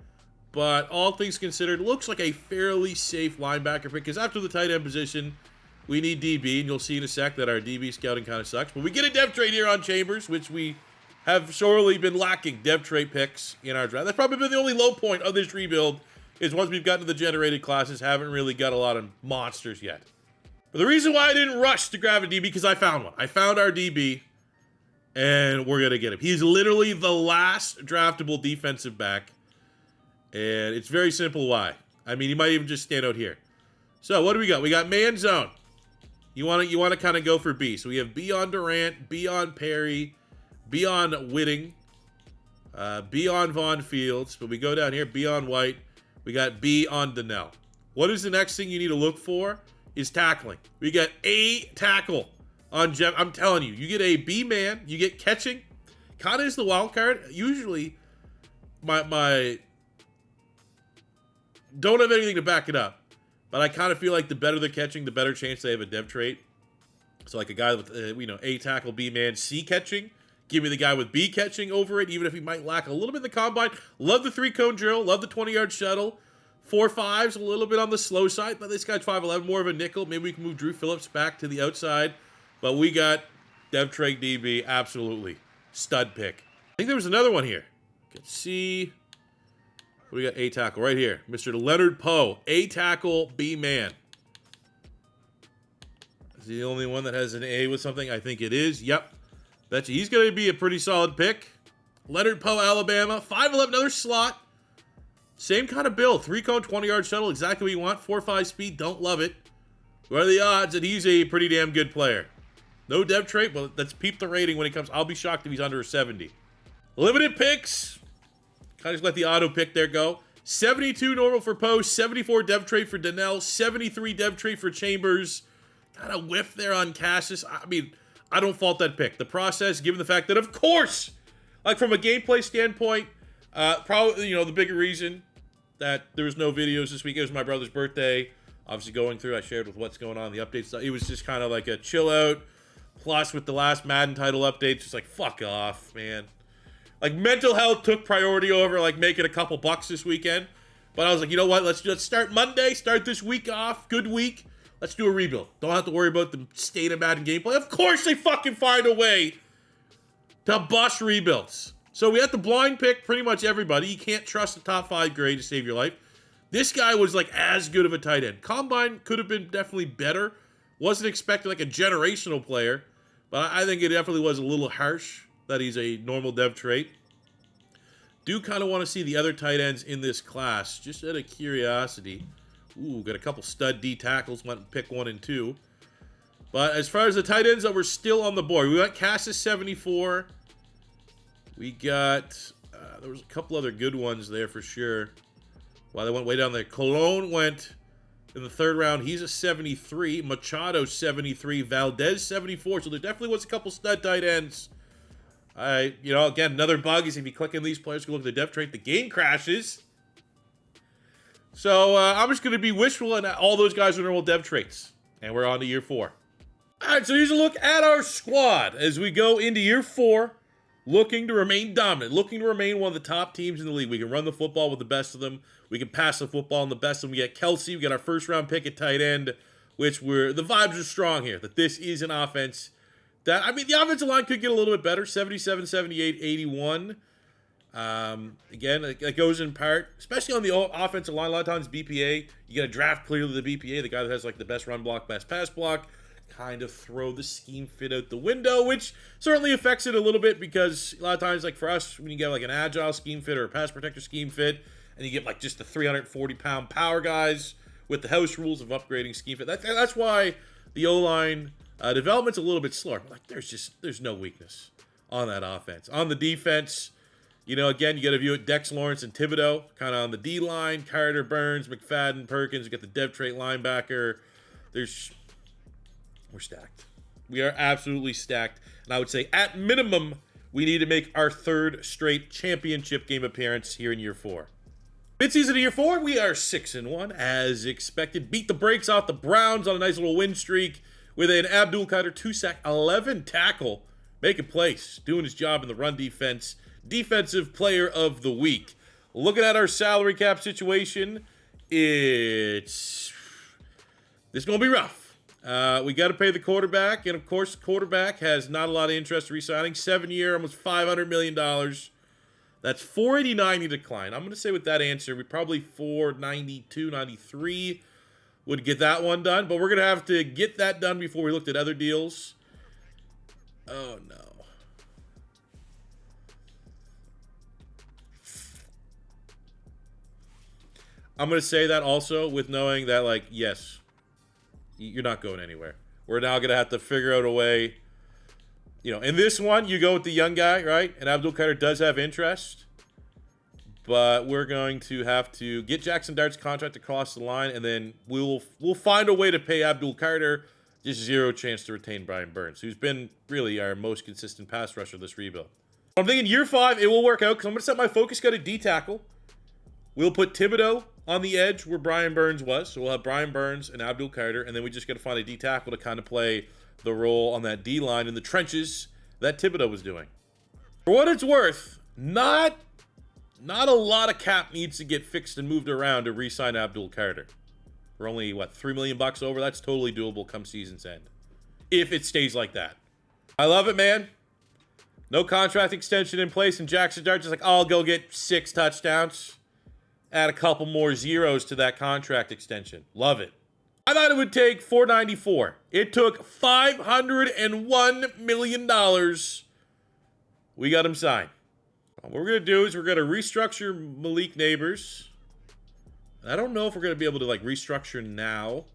but all things considered, looks like a fairly safe linebacker pick, because after the tight end position, we need DB, and you'll see in a sec that our DB scouting kind of sucks. But we get a depth trait here on Chambers, which we have sorely been lacking depth trait picks in our draft. That's probably been the only low point of this rebuild, is once we've gotten to the generated classes, haven't really got a lot of monsters yet. But the reason why I didn't rush to grab a DB, because I found one. I found our DB, and we're going to get him. He's literally the last draftable defensive back, and it's very simple why. I mean, he might even just stand out here. So what do we got? We got man zone. You want to kind of go for B. So we have B on Durant, B on Perry, B on Whitting, B on Vaughn Fields. But we go down here, B on White. We got B on Donnell. What is the next thing you need to look for? Is tackling. We got A tackle on Jeff. I'm telling you, you get a B man, you get catching. Kind of is the wild card. Usually, my don't have anything to back it up, but I kind of feel like the better the catching, the better chance they have a dev trait. So like a guy with A tackle, B man, C catching. Give me the guy with B catching over it, even if he might lack a little bit in the combine. Love the 3-cone drill. Love the 20-yard shuttle. 4.5's a little bit on the slow side, but this guy's 5'11", more of a nickel. Maybe we can move Drew Phillips back to the outside. But we got dev trait DB, absolutely. Stud pick. I think there was another one here. Let's see. We got A tackle right here. Mr. Leonard Poe, A tackle, B man. Is he the only one that has an A with something? I think it is. Yep. Bet you he's going to be a pretty solid pick. Leonard Poe, Alabama. 5'11", another slot. Same kind of build. 3-cone, 20-yard shuttle. Exactly what you want. 4.5 speed. Don't love it. What are the odds that he's a pretty damn good player? No dev trait, but let's peep the rating when he comes. I'll be shocked if he's under a 70. Limited picks. Kind of just let the auto pick there go. 72 normal for Poe. 74 dev trait for Donnell. 73 dev trait for Chambers. Kind of whiff there on Cassius. I mean, I don't fault that pick. The process, given the fact that, of course, like from a gameplay standpoint, probably, the bigger reason that there was no videos this week. It was my brother's birthday. Obviously going through, I shared with what's going on, the updates. It was just kind of like a chill out. Plus with the last Madden title updates, just like, fuck off, man. Like mental health took priority over like making a couple bucks this weekend. But I was like, you know what? Let's start Monday, start this week off. Good week. Let's do a rebuild. Don't have to worry about the state of Madden gameplay. Of course they fucking find a way to bust rebuilds. So we have to blind pick pretty much everybody. You can't trust the top 5 grade to save your life. This guy was like as good of a tight end. Combine could have been definitely better. Wasn't expecting like a generational player. But I think it definitely was a little harsh that he's a normal dev trait. Do kind of want to see the other tight ends in this class, just out of curiosity. Ooh, got a couple stud D tackles. Went and pick 1 and 2. But as far as the tight ends that were still on the board, we got Cassius 74. We got, there was a couple other good ones there for sure. Wow, they went way down there. Cologne went in the 3rd round. He's a 73. Machado 73. Valdez 74. So there definitely was a couple stud tight ends. Again, another bug is if you click on these players, go look at the depth trait, the game crashes. So I'm just going to be wishful, and all those guys are normal dev traits. And we're on to year 4. All right, so here's a look at our squad as we go into year 4. Looking to remain dominant, looking to remain one of the top teams in the league. We can run the football with the best of them. We can pass the football on the best of them. We got Kelsey. We got our 1st-round pick at tight end, which the vibes are strong here, that this is an offense that, I mean, the offensive line could get a little bit better, 77, 78, 81. Again, it goes in part, especially on the offensive line, a lot of times BPA, you got to draft clearly the BPA, the guy that has like the best run block, best pass block. Kind of throw the scheme fit out the window, which certainly affects it a little bit because a lot of times, like for us, when you get like an agile scheme fit or a pass protector scheme fit, and you get like just the 340-pound power guys with the house rules of upgrading scheme fit, that's why the O-line development's a little bit slower. But like there's no weakness on that offense. On the defense, again, you got to view it Dex Lawrence and Thibodeau, kind of on the D-line, Carter, Burns, McFadden, Perkins, you got the dev trait linebacker. We're stacked. We are absolutely stacked. And I would say, at minimum, we need to make our 3rd straight championship game appearance here in year 4. Midseason of year 4, we are 6-1, as expected. Beat the brakes off the Browns on a nice little win streak with an Abdul Carter 2-sack, 11 tackle, making plays, doing his job in the run defense. Defensive player of the week. Looking at our salary cap situation, this is going to be rough. We got to pay the quarterback, and of course, the quarterback has not a lot of interest in re-signing. 7-year, almost $500 million. That's $489 decline. I'm going to say with that answer, we probably $492, $93 would get that one done, but we're going to have to get that done before we looked at other deals. Oh, no. I'm going to say that also with knowing that, like, yes, you're not going anywhere. We're now going to have to figure out a way. You know, in this one, you go with the young guy, right? And Abdul Carter does have interest. But we're going to have to get Jaxson Dart's contract across the line, and then we'll find a way to pay Abdul Carter. Just zero chance to retain Brian Burns, who's been really our most consistent pass rusher this rebuild. I'm thinking year 5, it will work out, because I'm going to set my focus guy to D-tackle. We'll put Thibodeau on the edge where Brian Burns was. So we'll have Brian Burns and Abdul Carter, and then we just got to find a D-tackle to kind of play the role on that D-line in the trenches that Thibodeau was doing. For what it's worth, not a lot of cap needs to get fixed and moved around to re-sign Abdul Carter. We're only, what, $3 million over? That's totally doable come season's end. If it stays like that. I love it, man. No contract extension in place, and Jaxson Dart just like, I'll go get 6 touchdowns. Add a couple more zeros to that contract extension. Love it. I thought it would take $494. It took $501 million. We got him signed. What we're going to do is we're going to restructure Malik Nabers. I don't know if we're going to be able to, like, restructure now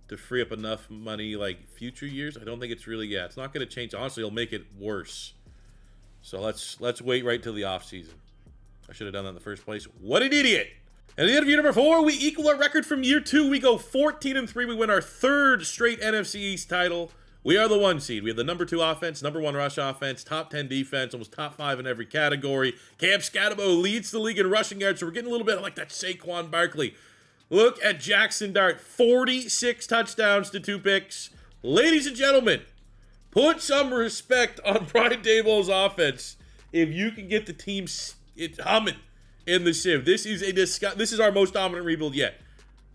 to free up enough money, like, future years. I don't think it's really, it's not going to change. Honestly, it'll make it worse. So let's wait right till the offseason. I should have done that in the first place. What an idiot. And at the end of year number 4, we equal our record from year 2. We go 14-3. We win our 3rd straight NFC East title. We are the 1 seed. We have the number 2 offense, number 1 rush offense, top 10 defense, almost top 5 in every category. Cam Skattebo leads the league in rushing yards, so we're getting a little bit like that Saquon Barkley. Look at Jaxson Dart, 46 touchdowns to 2 picks. Ladies and gentlemen, put some respect on Brian Daboll's offense if you can get the team humming in the Civ. This is our most dominant rebuild yet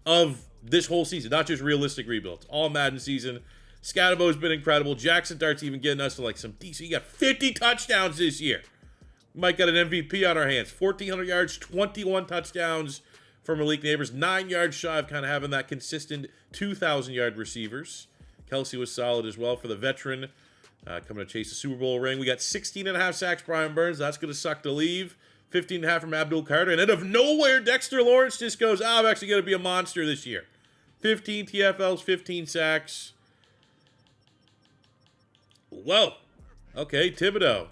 of this whole season, not just realistic rebuilds. All Madden season. Skattebo's been incredible. Jaxson Dart's even getting us to like some decent. He got 50 touchdowns this year. Might got an MVP on our hands. 1,400 yards, 21 touchdowns for Malik Nabers. 9 yards shy of kind of having that consistent 2,000-yard receivers. Kelsey was solid as well for the veteran. Coming to chase the Super Bowl ring. We got 16.5 sacks, Brian Burns. That's going to suck to leave. 15.5 from Abdul Carter. And out of nowhere, Dexter Lawrence just goes, I'm actually going to be a monster this year. 15 TFLs, 15 sacks. Whoa. Okay, Thibodeau.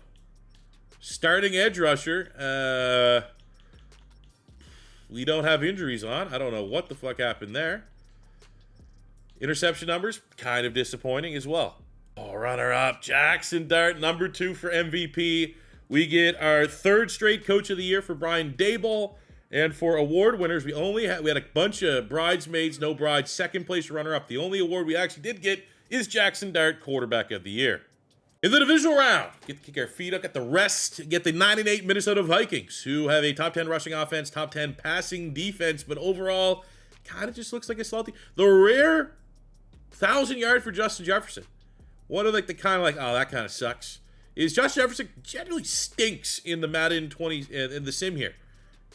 Starting edge rusher. We don't have injuries on. I don't know what the fuck happened there. Interception numbers, kind of disappointing as well. Oh, runner-up, Jaxson Dart, number 2 for MVP. We get our 3rd straight Coach of the Year for Brian Daboll. And for award winners, we had a bunch of bridesmaids, no brides, 2nd place runner-up. The only award we actually did get is Jaxson Dart, Quarterback of the Year. In the divisional round, get to kick our feet up, get the rest, get the 9-8 Minnesota Vikings, who have a top 10 rushing offense, top 10 passing defense, but overall, kind of just looks like a salty. The rare 1,000-yard for Justin Jefferson. One of like the kind of like, oh, that kind of sucks, is Josh Jefferson generally stinks in the Madden 20 in the sim here.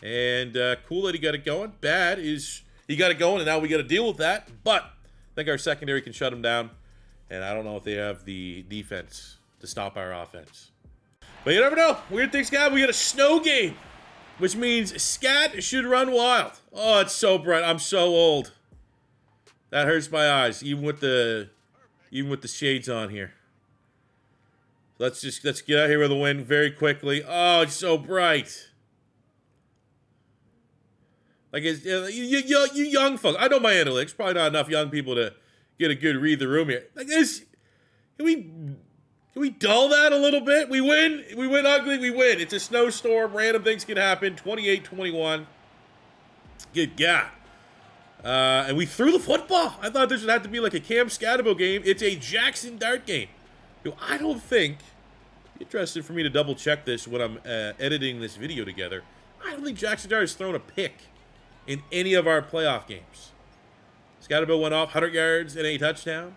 And cool that he got it going. Bad is he got it going, and now we got to deal with that. But I think our secondary can shut him down, and I don't know if they have the defense to stop our offense. But you never know. Weird things happen. We got a snow game, which means Scat should run wild. Oh, it's so bright. I'm so old. That hurts my eyes, even with the shades on here. Let's get out here with a win very quickly. Oh, it's so bright. Like, you young folk. I know my analytics. Probably not enough young people to get a good read of the room here. Like this, can we dull that a little bit? We win. We win ugly. We win. It's a snowstorm. Random things can happen. 28-21. Good God. And we threw the football. I thought this would have to be like a Cam Skattebo game. It's a Jaxson Dart game. I don't think, interested for me to double check this when I'm editing this video together. I don't think Jaxson Dart has thrown a pick in any of our playoff games. Skattebo went off 100 yards and a touchdown.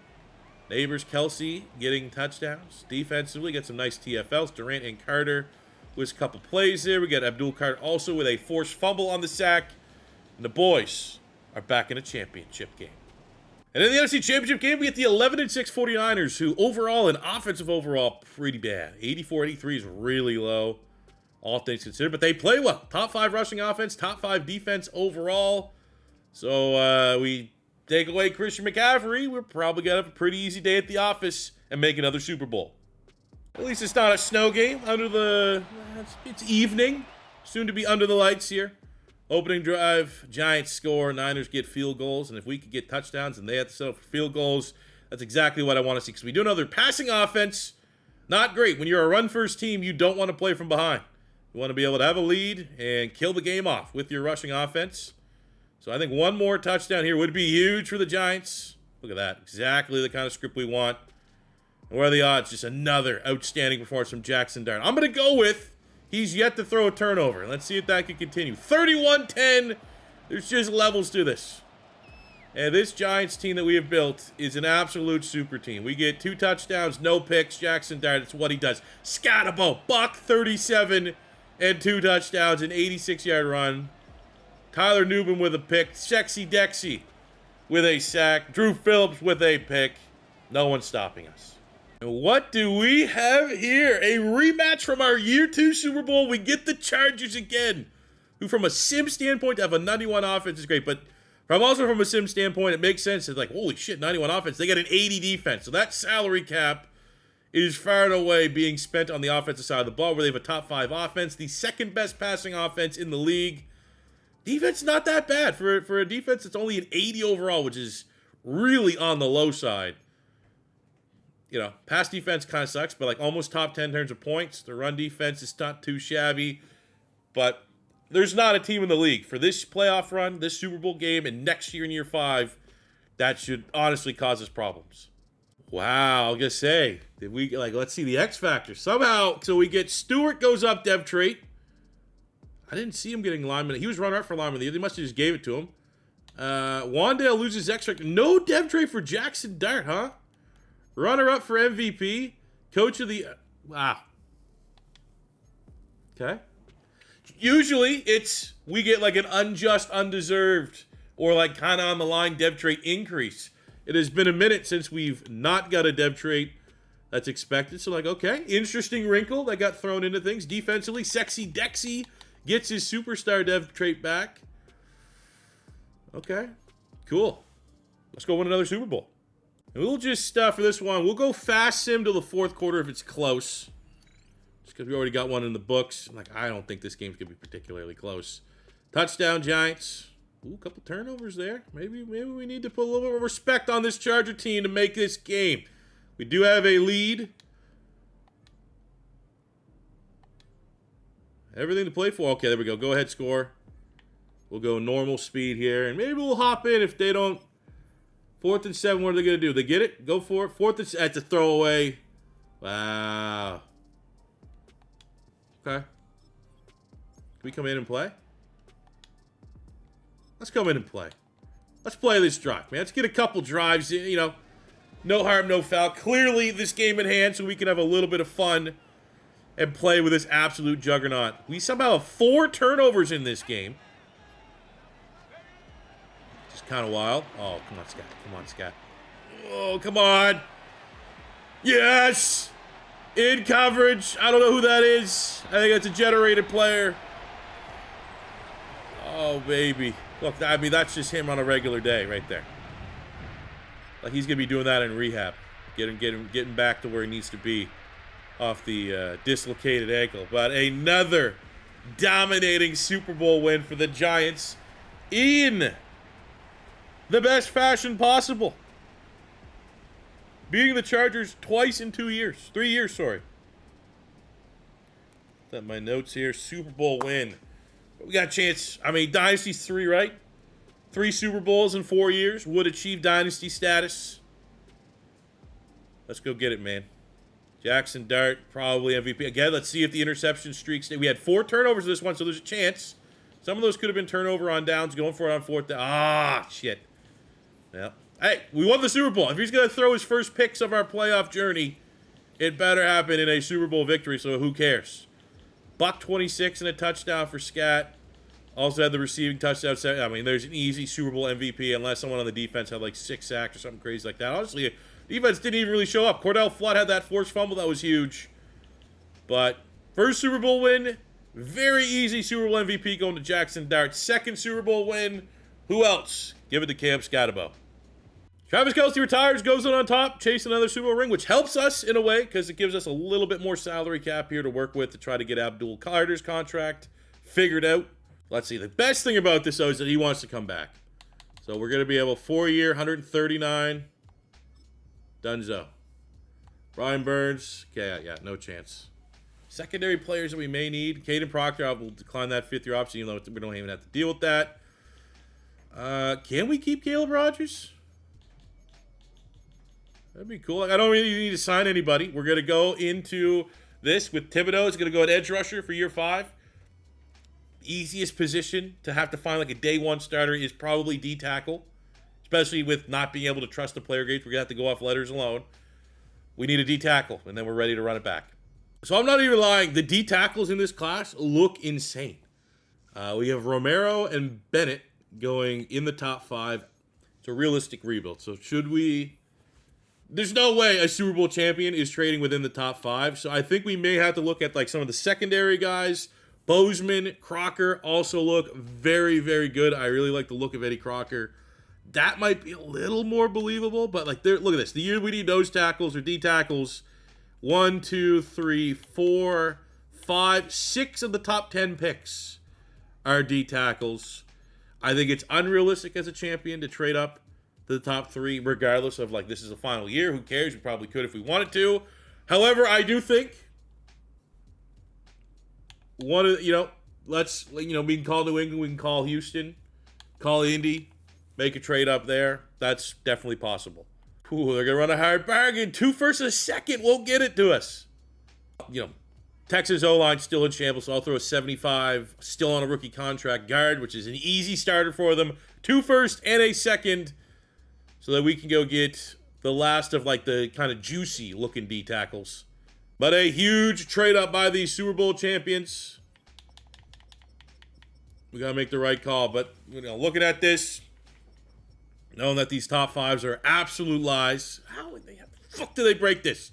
Nabers, Kelsey getting touchdowns. Defensively, get some nice TFLs. Durant and Carter with a couple plays there. We got Abdul Carter also with a forced fumble on the sack. And the boys are back in a championship game. And in the NFC Championship game, we get the 11-6 49ers, who overall, in offensive overall, pretty bad. 84-83 is really low, all things considered. But they play well. Top 5 rushing offense, top 5 defense overall. So we take away Christian McCaffrey, we're probably going to have a pretty easy day at the office and make another Super Bowl. At least it's not a snow game under the... It's evening. Soon to be under the lights here. Opening drive, Giants score, Niners get field goals, and if we could get touchdowns and they have to settle for field goals, that's exactly what I want to see. Because we do another passing offense, not great. When you're a run-first team, you don't want to play from behind. You want to be able to have a lead and kill the game off with your rushing offense. So I think one more touchdown here would be huge for the Giants. Look at that. Exactly the kind of script we want. And what are the odds? Just another outstanding performance from Jaxson Dart. I'm going to go with he's yet to throw a turnover. Let's see if that can continue. 31-10. There's just levels to this. And this Giants team that we have built is an absolute super team. We get 2 touchdowns, no picks. Jaxson Dart, it's what he does. Skattebo, buck 37 and 2 touchdowns, an 86-yard run. Tyler Newman with a pick. Sexy Dexy with a sack. Drew Phillips with a pick. No one's stopping us. And what do we have here? A rematch from our Year 2 Super Bowl. We get the Chargers again, who from a sim standpoint to have a 91 offense is great. But also from a sim standpoint, it makes sense. It's like, holy shit, 91 offense. They got an 80 defense. So that salary cap is far and away being spent on the offensive side of the ball, where they have a top 5 offense, the second best passing offense in the league. Defense not that bad. For a defense that's only an 80 overall, which is really on the low side. You know, pass defense kind of sucks, but like almost top 10 in terms of points. The run defense is not too shabby. But there's not a team in the league for this playoff run, this Super Bowl game, and next year in year 5, that should honestly cause us problems. Wow, I was going to say, did we, like, let's see the X factor. Somehow, so we get Stewart goes up dev trait. I didn't see him getting lineman. He was runner-up for lineman. They must have just gave it to him. Wandale loses X factor. No dev trait for Jaxson Dart, huh? Runner-up for MVP. Coach of the... Wow. Okay. Usually, it's... We get like an unjust, undeserved, or like kind of on the line dev trait increase. It has been a minute since we've not got a dev trait that's expected. So like, okay. Interesting wrinkle that got thrown into things. Defensively, Sexy Dexy gets his superstar dev trait back. Okay. Cool. Let's go win another Super Bowl. And we'll just, for this one, we'll go fast sim to the 4th quarter if it's close. Just because we already got one in the books. I'm like, I don't think this game's going to be particularly close. Touchdown, Giants. Ooh, a couple turnovers there. Maybe we need to put a little bit of respect on this Charger team to make this game. We do have a lead. Everything to play for. Okay, there we go. Go ahead, score. We'll go normal speed here. And maybe we'll hop in if they don't. 4th and 7, what are they going to do? They get it? Go for it. 4th and 7. That's a throwaway. Wow. Okay. Can we come in and play? Let's come in and play. Let's play this drive, man. Let's get a couple drives in, you know. No harm, no foul. Clearly, this game in hand, so we can have a little bit of fun and play with this absolute juggernaut. We somehow have 4 turnovers in this game. Just kind of wild. Oh, come on, Scott. Come on, Scott. Oh, come on. Yes! In coverage. I don't know who that is. I think it's a generated player. Oh, baby. Look, I mean, that's just him on a regular day right there. Like, he's going to be doing that in rehab. Getting back to where he needs to be off the dislocated ankle. But another dominating Super Bowl win for the Giants in the best fashion possible. Beating the Chargers twice in 2 years. 3 years, sorry. Got my notes here. Super Bowl win. We got a chance. I mean, Dynasty's 3, right? 3 Super Bowls in 4 years would achieve Dynasty status. Let's go get it, man. Jaxson Dart, probably MVP. Again, let's see if the interception streaks. We had 4 turnovers this one, so there's a chance. Some of those could have been turnover on downs, going for it on 4th down. Ah, shit. Yeah. Hey, we won the Super Bowl. If he's going to throw his first picks of our playoff journey, it better happen in a Super Bowl victory, so who cares? Buck 26 and a touchdown for Scat. Also had the receiving touchdown. I mean, there's an easy Super Bowl MVP unless someone on the defense had like 6 sacks or something crazy like that. Honestly, defense didn't even really show up. Cordell Flood had that forced fumble. That was huge. But first Super Bowl win, very easy Super Bowl MVP going to Jaxson Dart. Second Super Bowl win, who else? Give it to Cam Skattebo. Travis Kelce retires, goes on top, chasing another Super Bowl ring, which helps us in a way because it gives us a little bit more salary cap here to work with to try to get Abdul Carter's contract figured out. Let's see. The best thing about this, though, is that he wants to come back. So we're going to be able 4-year, 139. Dunzo. Brian Burns. Okay, yeah, no chance. Secondary players that we may need. Kadyn Proctor, I will decline that 5th-year option, even though we don't even have to deal with that. Can we keep Caleb Rogers? That'd be cool. Like, I don't really need to sign anybody. We're going to go into this with Thibodeau. It's going to go at edge rusher for year 5. Easiest position to have to find like a day 1 starter is probably D tackle, especially with not being able to trust the player grades. We're going to have to go off letters alone. We need a D tackle, and then we're ready to run it back. So I'm not even lying. The D tackles in this class look insane. We have Romero and Bennett going in the top 5. It's a realistic rebuild. So should we... There's no way a Super Bowl champion is trading within the top 5. So I think we may have to look at like some of the secondary guys. Bozeman, Crocker also look very, very good. I really like the look of Eddie Crocker. That might be a little more believable, but like, look at this. The year we need nose tackles or D tackles, 1, 2, 3, 4, 5, 6 of the top 10 picks are D tackles. I think it's unrealistic as a champion to trade up to the top 3, regardless of like, this is a final year. Who cares? We probably could if we wanted to. However, I do think one of, let's, we can call New England, we can call Houston, call Indy, make a trade up there. That's definitely possible. Ooh, they're going to run a hard bargain. 2 firsts and a second won't get it to us. Texas O-line still in shambles, so I'll throw a 75, still on a rookie contract guard, which is an easy starter for them. 2 firsts and a second, so that we can go get the last of like the kind of juicy looking D tackles. But a huge trade up by these Super Bowl champions. We got to make the right call. But looking at this, knowing that these top 5s are absolute lies. How the fuck do they break this?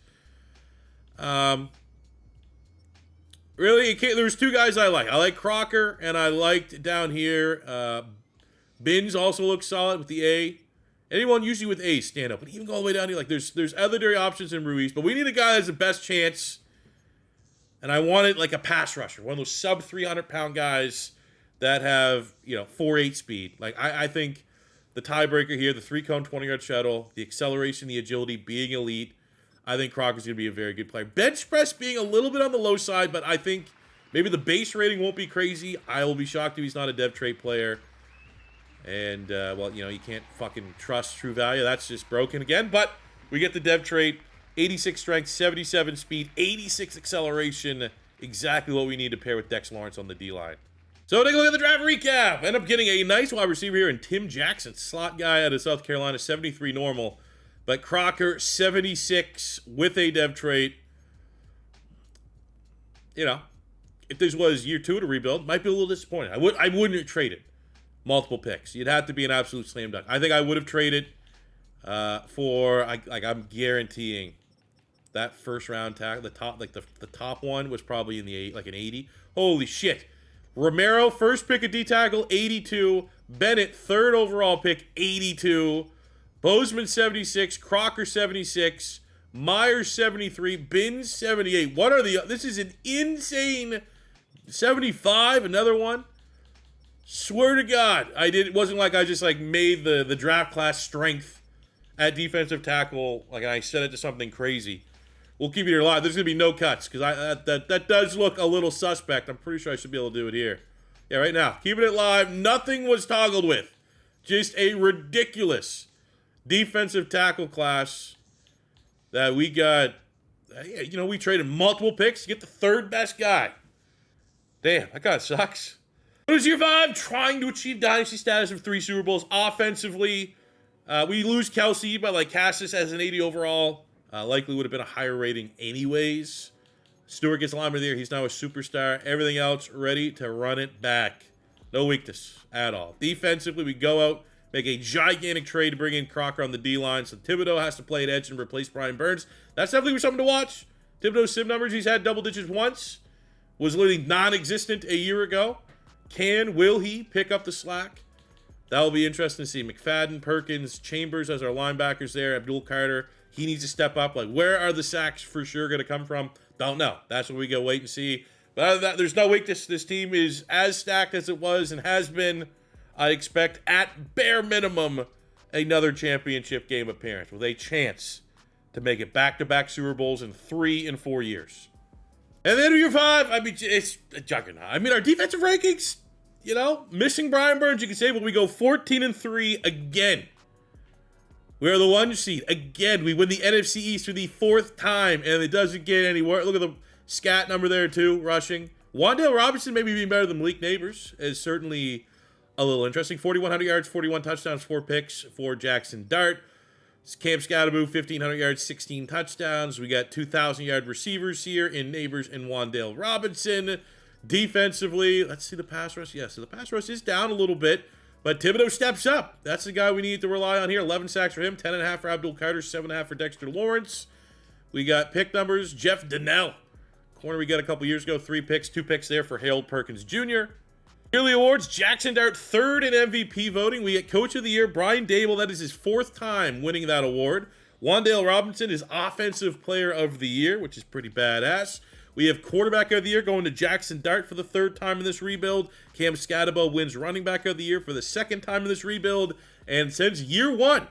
Really, there's 2 guys I like. I like Crocker, and I liked down here. Binns also looks solid with the A. Anyone usually with A stand up, but even go all the way down here, like there's other options in Ruiz, but we need a guy that has the best chance. And I wanted like a pass rusher, one of those sub 300-pound guys that have 4.8 speed. Like I think the tiebreaker here, the 3-cone 20-yard shuttle, the acceleration, the agility, being elite. I think Crocker's going to be a very good player. Bench press being a little bit on the low side, but I think maybe the base rating won't be crazy. I will be shocked if he's not a dev trait player. And, you can't fucking trust true value. That's just broken again. But we get the dev trait, 86 strength, 77 speed, 86 acceleration. Exactly what we need to pair with Dex Lawrence on the D-line. So take a look at the draft recap. End up getting a nice wide receiver here in Tim Jackson, slot guy out of South Carolina, 73 normal. But Crocker, 76 with a dev trait. If this was year 2 to rebuild, might be a little disappointing. I wouldn't trade it. Multiple picks. You'd have to be an absolute slam dunk. I think I would have traded I'm guaranteeing that first round tackle. The top one was probably in the an 80. Holy shit! Romero first pick of D tackle 82. Bennett third overall pick 82. Bozeman 76. Crocker 76. Myers 73. Binns 78. What are the? This is an insane 75. Another one. Swear to God, it wasn't like I just made the draft class strength at defensive tackle, I set it to something crazy. We'll keep it here live. There's gonna be no cuts because that does look a little suspect. I'm pretty sure I should be able to do it here. Yeah, right now, keeping it live. Nothing was toggled with. Just a ridiculous defensive tackle class that we got You know, we traded multiple picks to get the third best guy. Damn, that guy sucks. What is year 5? Trying to achieve dynasty status of 3 Super Bowls. Offensively, we lose Kelsey, but like Cassis as an 80 overall. Likely would have been a higher rating anyways. Stewart gets lineman of the year. He's now a superstar. Everything else ready to run it back. No weakness at all. Defensively, we go out, make a gigantic trade to bring in Proctor on the D-line. So Thibodeau has to play at edge and replace Brian Burns. That's definitely something to watch. Thibodeau's sim numbers, he's had double digits once. Was literally non-existent a year ago. Will he pick up the slack? That will be interesting to see. McFadden, Perkins, Chambers as our linebackers there. Abdul Carter, he needs to step up. Like, where are the sacks for sure going to come from? Don't know. That's what we go wait and see. But other than that, there's no weakness. This team is as stacked as it was and has been. I expect, at bare minimum, another championship game appearance with a chance to make it back-to-back Super Bowls in 3 and 4 years. And then year 5, I mean, it's a juggernaut. I mean, our defensive rankings, you know, missing Brian Burns, you can say, but we go 14-3 again. We are the 1 seed. Again, we win the NFC East for the 4th time, and it doesn't get any worse. Look at the scat number there, too, rushing. Wan'Dale Robinson maybe being better than Malik Nabers is certainly a little interesting. 4,100 yards, 41 touchdowns, 4 picks for Jaxson Dart. Cam Skattebo, 1,500 yards, 16 touchdowns. We got 2,000-yard receivers here in Nabers and Wan'Dale Robinson. Defensively, let's see the pass rush. Yeah, so the pass rush is down a little bit, but Thibodeau steps up. That's the guy we need to rely on here. 11 sacks for him, 10.5 for Abdul Carter, 7.5 for Dexter Lawrence. We got pick numbers. Jeff Donnell, corner we got a couple years ago, 3 picks, 2 picks there for Harold Perkins Jr. Yearly awards, Jaxson Dart, 3rd in MVP voting. We get Coach of the Year, Brian Dable. That is his 4th time winning that award. Wan'Dale Robinson is Offensive Player of the Year, which is pretty badass. We have Quarterback of the Year going to Jaxson Dart for the 3rd time in this rebuild. Cam Skattebo wins Running Back of the Year for the 2nd time in this rebuild. And since year 1,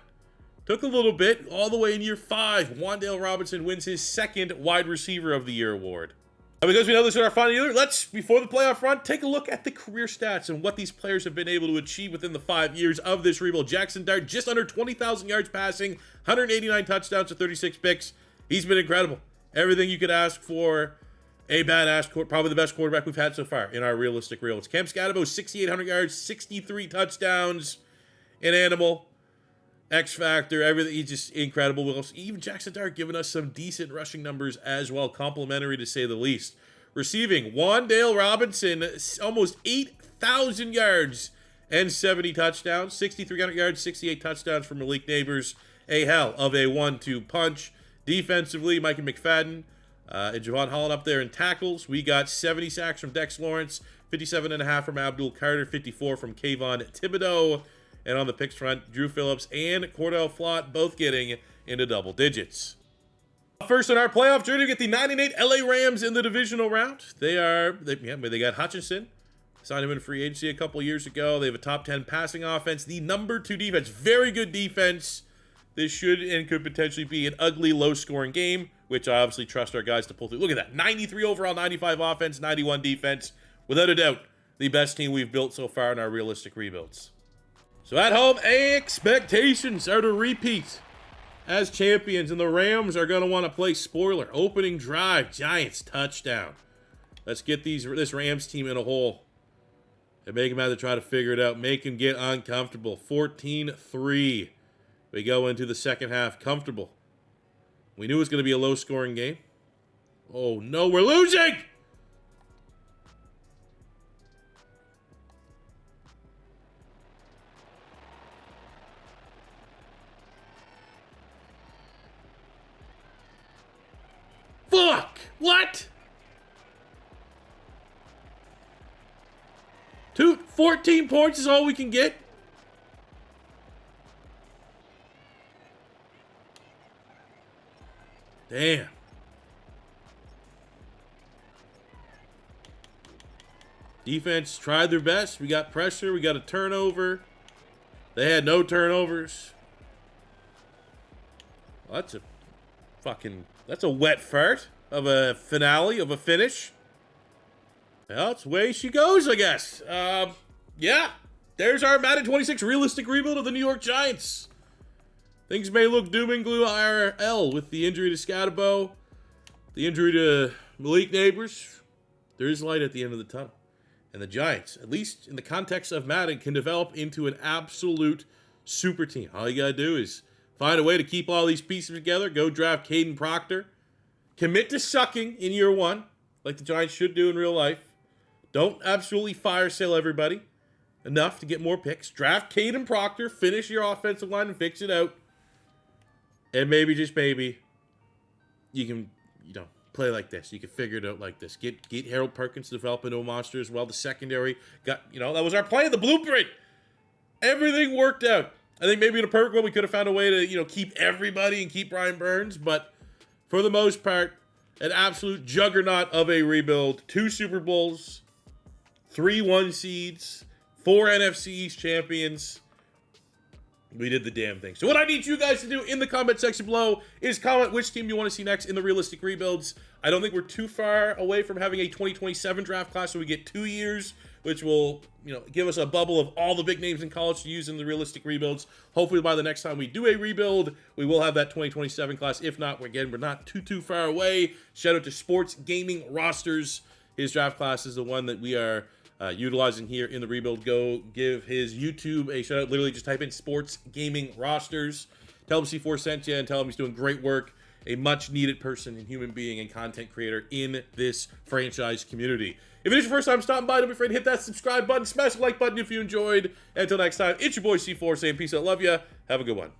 took a little bit, all the way in year 5, Wan'Dale Robinson wins his 2nd Wide Receiver of the Year award. And because we know this is our final year, let's, before the playoff run, take a look at the career stats and what these players have been able to achieve within the 5 years of this rebuild. Jaxson Dart, just under 20,000 yards passing, 189 touchdowns to 36 picks. He's been incredible. Everything you could ask for a badass, probably the best quarterback we've had so far in our realistic reels. Cam Skattebo, 6,800 yards, 63 touchdowns, an animal. X Factor, everything. He's just incredible. Even Jaxson Dart giving us some decent rushing numbers as well, complimentary to say the least. Receiving, Wan'Dale Robinson, almost 8,000 yards and 70 touchdowns. 6,300 yards, 68 touchdowns for Malik Nabers. A hell of a 1-2 punch. Defensively, Micah McFadden and Javon Holland up there in tackles. We got 70 sacks from Dex Lawrence, 57.5 from Abdul Carter, 54 from Kayvon Thibodeau. And on the picks front, Drew Phillips and Cordell Flott both getting into double digits. First in our playoff journey, we get the 9-8 LA Rams in the divisional round. They got Hutchinson, signed him in free agency a couple years ago. They have a top 10 passing offense, the number 2 defense, very good defense. This should and could potentially be an ugly, low-scoring game, which I obviously trust our guys to pull through. Look at that, 93 overall, 95 offense, 91 defense. Without a doubt, the best team we've built so far in our realistic rebuilds. So at home, expectations are to repeat as champions, and the Rams are going to want to play spoiler. Opening drive, Giants touchdown. Let's get this Rams team in a hole and make them have to try to figure it out. Make them get uncomfortable. 14-3. We go into the second half comfortable. We knew it was going to be a low-scoring game. Oh, no, we're losing! Fuck! What? 14 points is all we can get? Damn. Defense tried their best. We got pressure. We got a turnover. They had no turnovers. Well, that's a wet fart of a finale, of a finish. Well, it's the way she goes, I guess. Yeah, there's our Madden 26 realistic rebuild of the New York Giants. Things may look doom and gloom IRL with the injury to Skattebo. the injury to Malik Nabers, there is light at the end of the tunnel. And the Giants, at least in the context of Madden, can develop into an absolute super team. All you got to do is find a way to keep all these pieces together. Go draft Kadyn Proctor. Commit to sucking in year one, like the Giants should do in real life. Don't absolutely fire sale everybody enough to get more picks. Draft Kadyn Proctor, finish your offensive line and fix it out. And maybe, just maybe, you can, play like this. You can figure it out like this. Get Harold Perkins to develop into a monster as well. The secondary got, that was our plan, the blueprint. Everything worked out. I think maybe in a perfect world we could have found a way to, keep everybody and keep Brian Burns, but for the most part, an absolute juggernaut of a rebuild. 2 Super Bowls, 3 1 seeds, 4 NFC East champions. We did the damn thing. So what I need you guys to do in the comment section below is comment which team you want to see next in the realistic rebuilds. I don't think we're too far away from having a 2027 draft class, so we get 2 years, which will, give us a bubble of all the big names in college to use in the realistic rebuilds. Hopefully by the next time we do a rebuild, we will have that 2027 class. If not, we're not too far away. Shout out to Sports Gaming Rosters. His draft class is the one that we are utilizing here in the rebuild. Go give his YouTube a shout out. Literally just type in Sports Gaming Rosters. Tell him C4 sent you and tell him he's doing great work. A much needed person and human being and content creator in this franchise community. If it is your first time stopping by, don't be afraid to hit that subscribe button. Smash the like button if you enjoyed. And until next time, it's your boy C4 saying peace out. Love ya. Have a good one.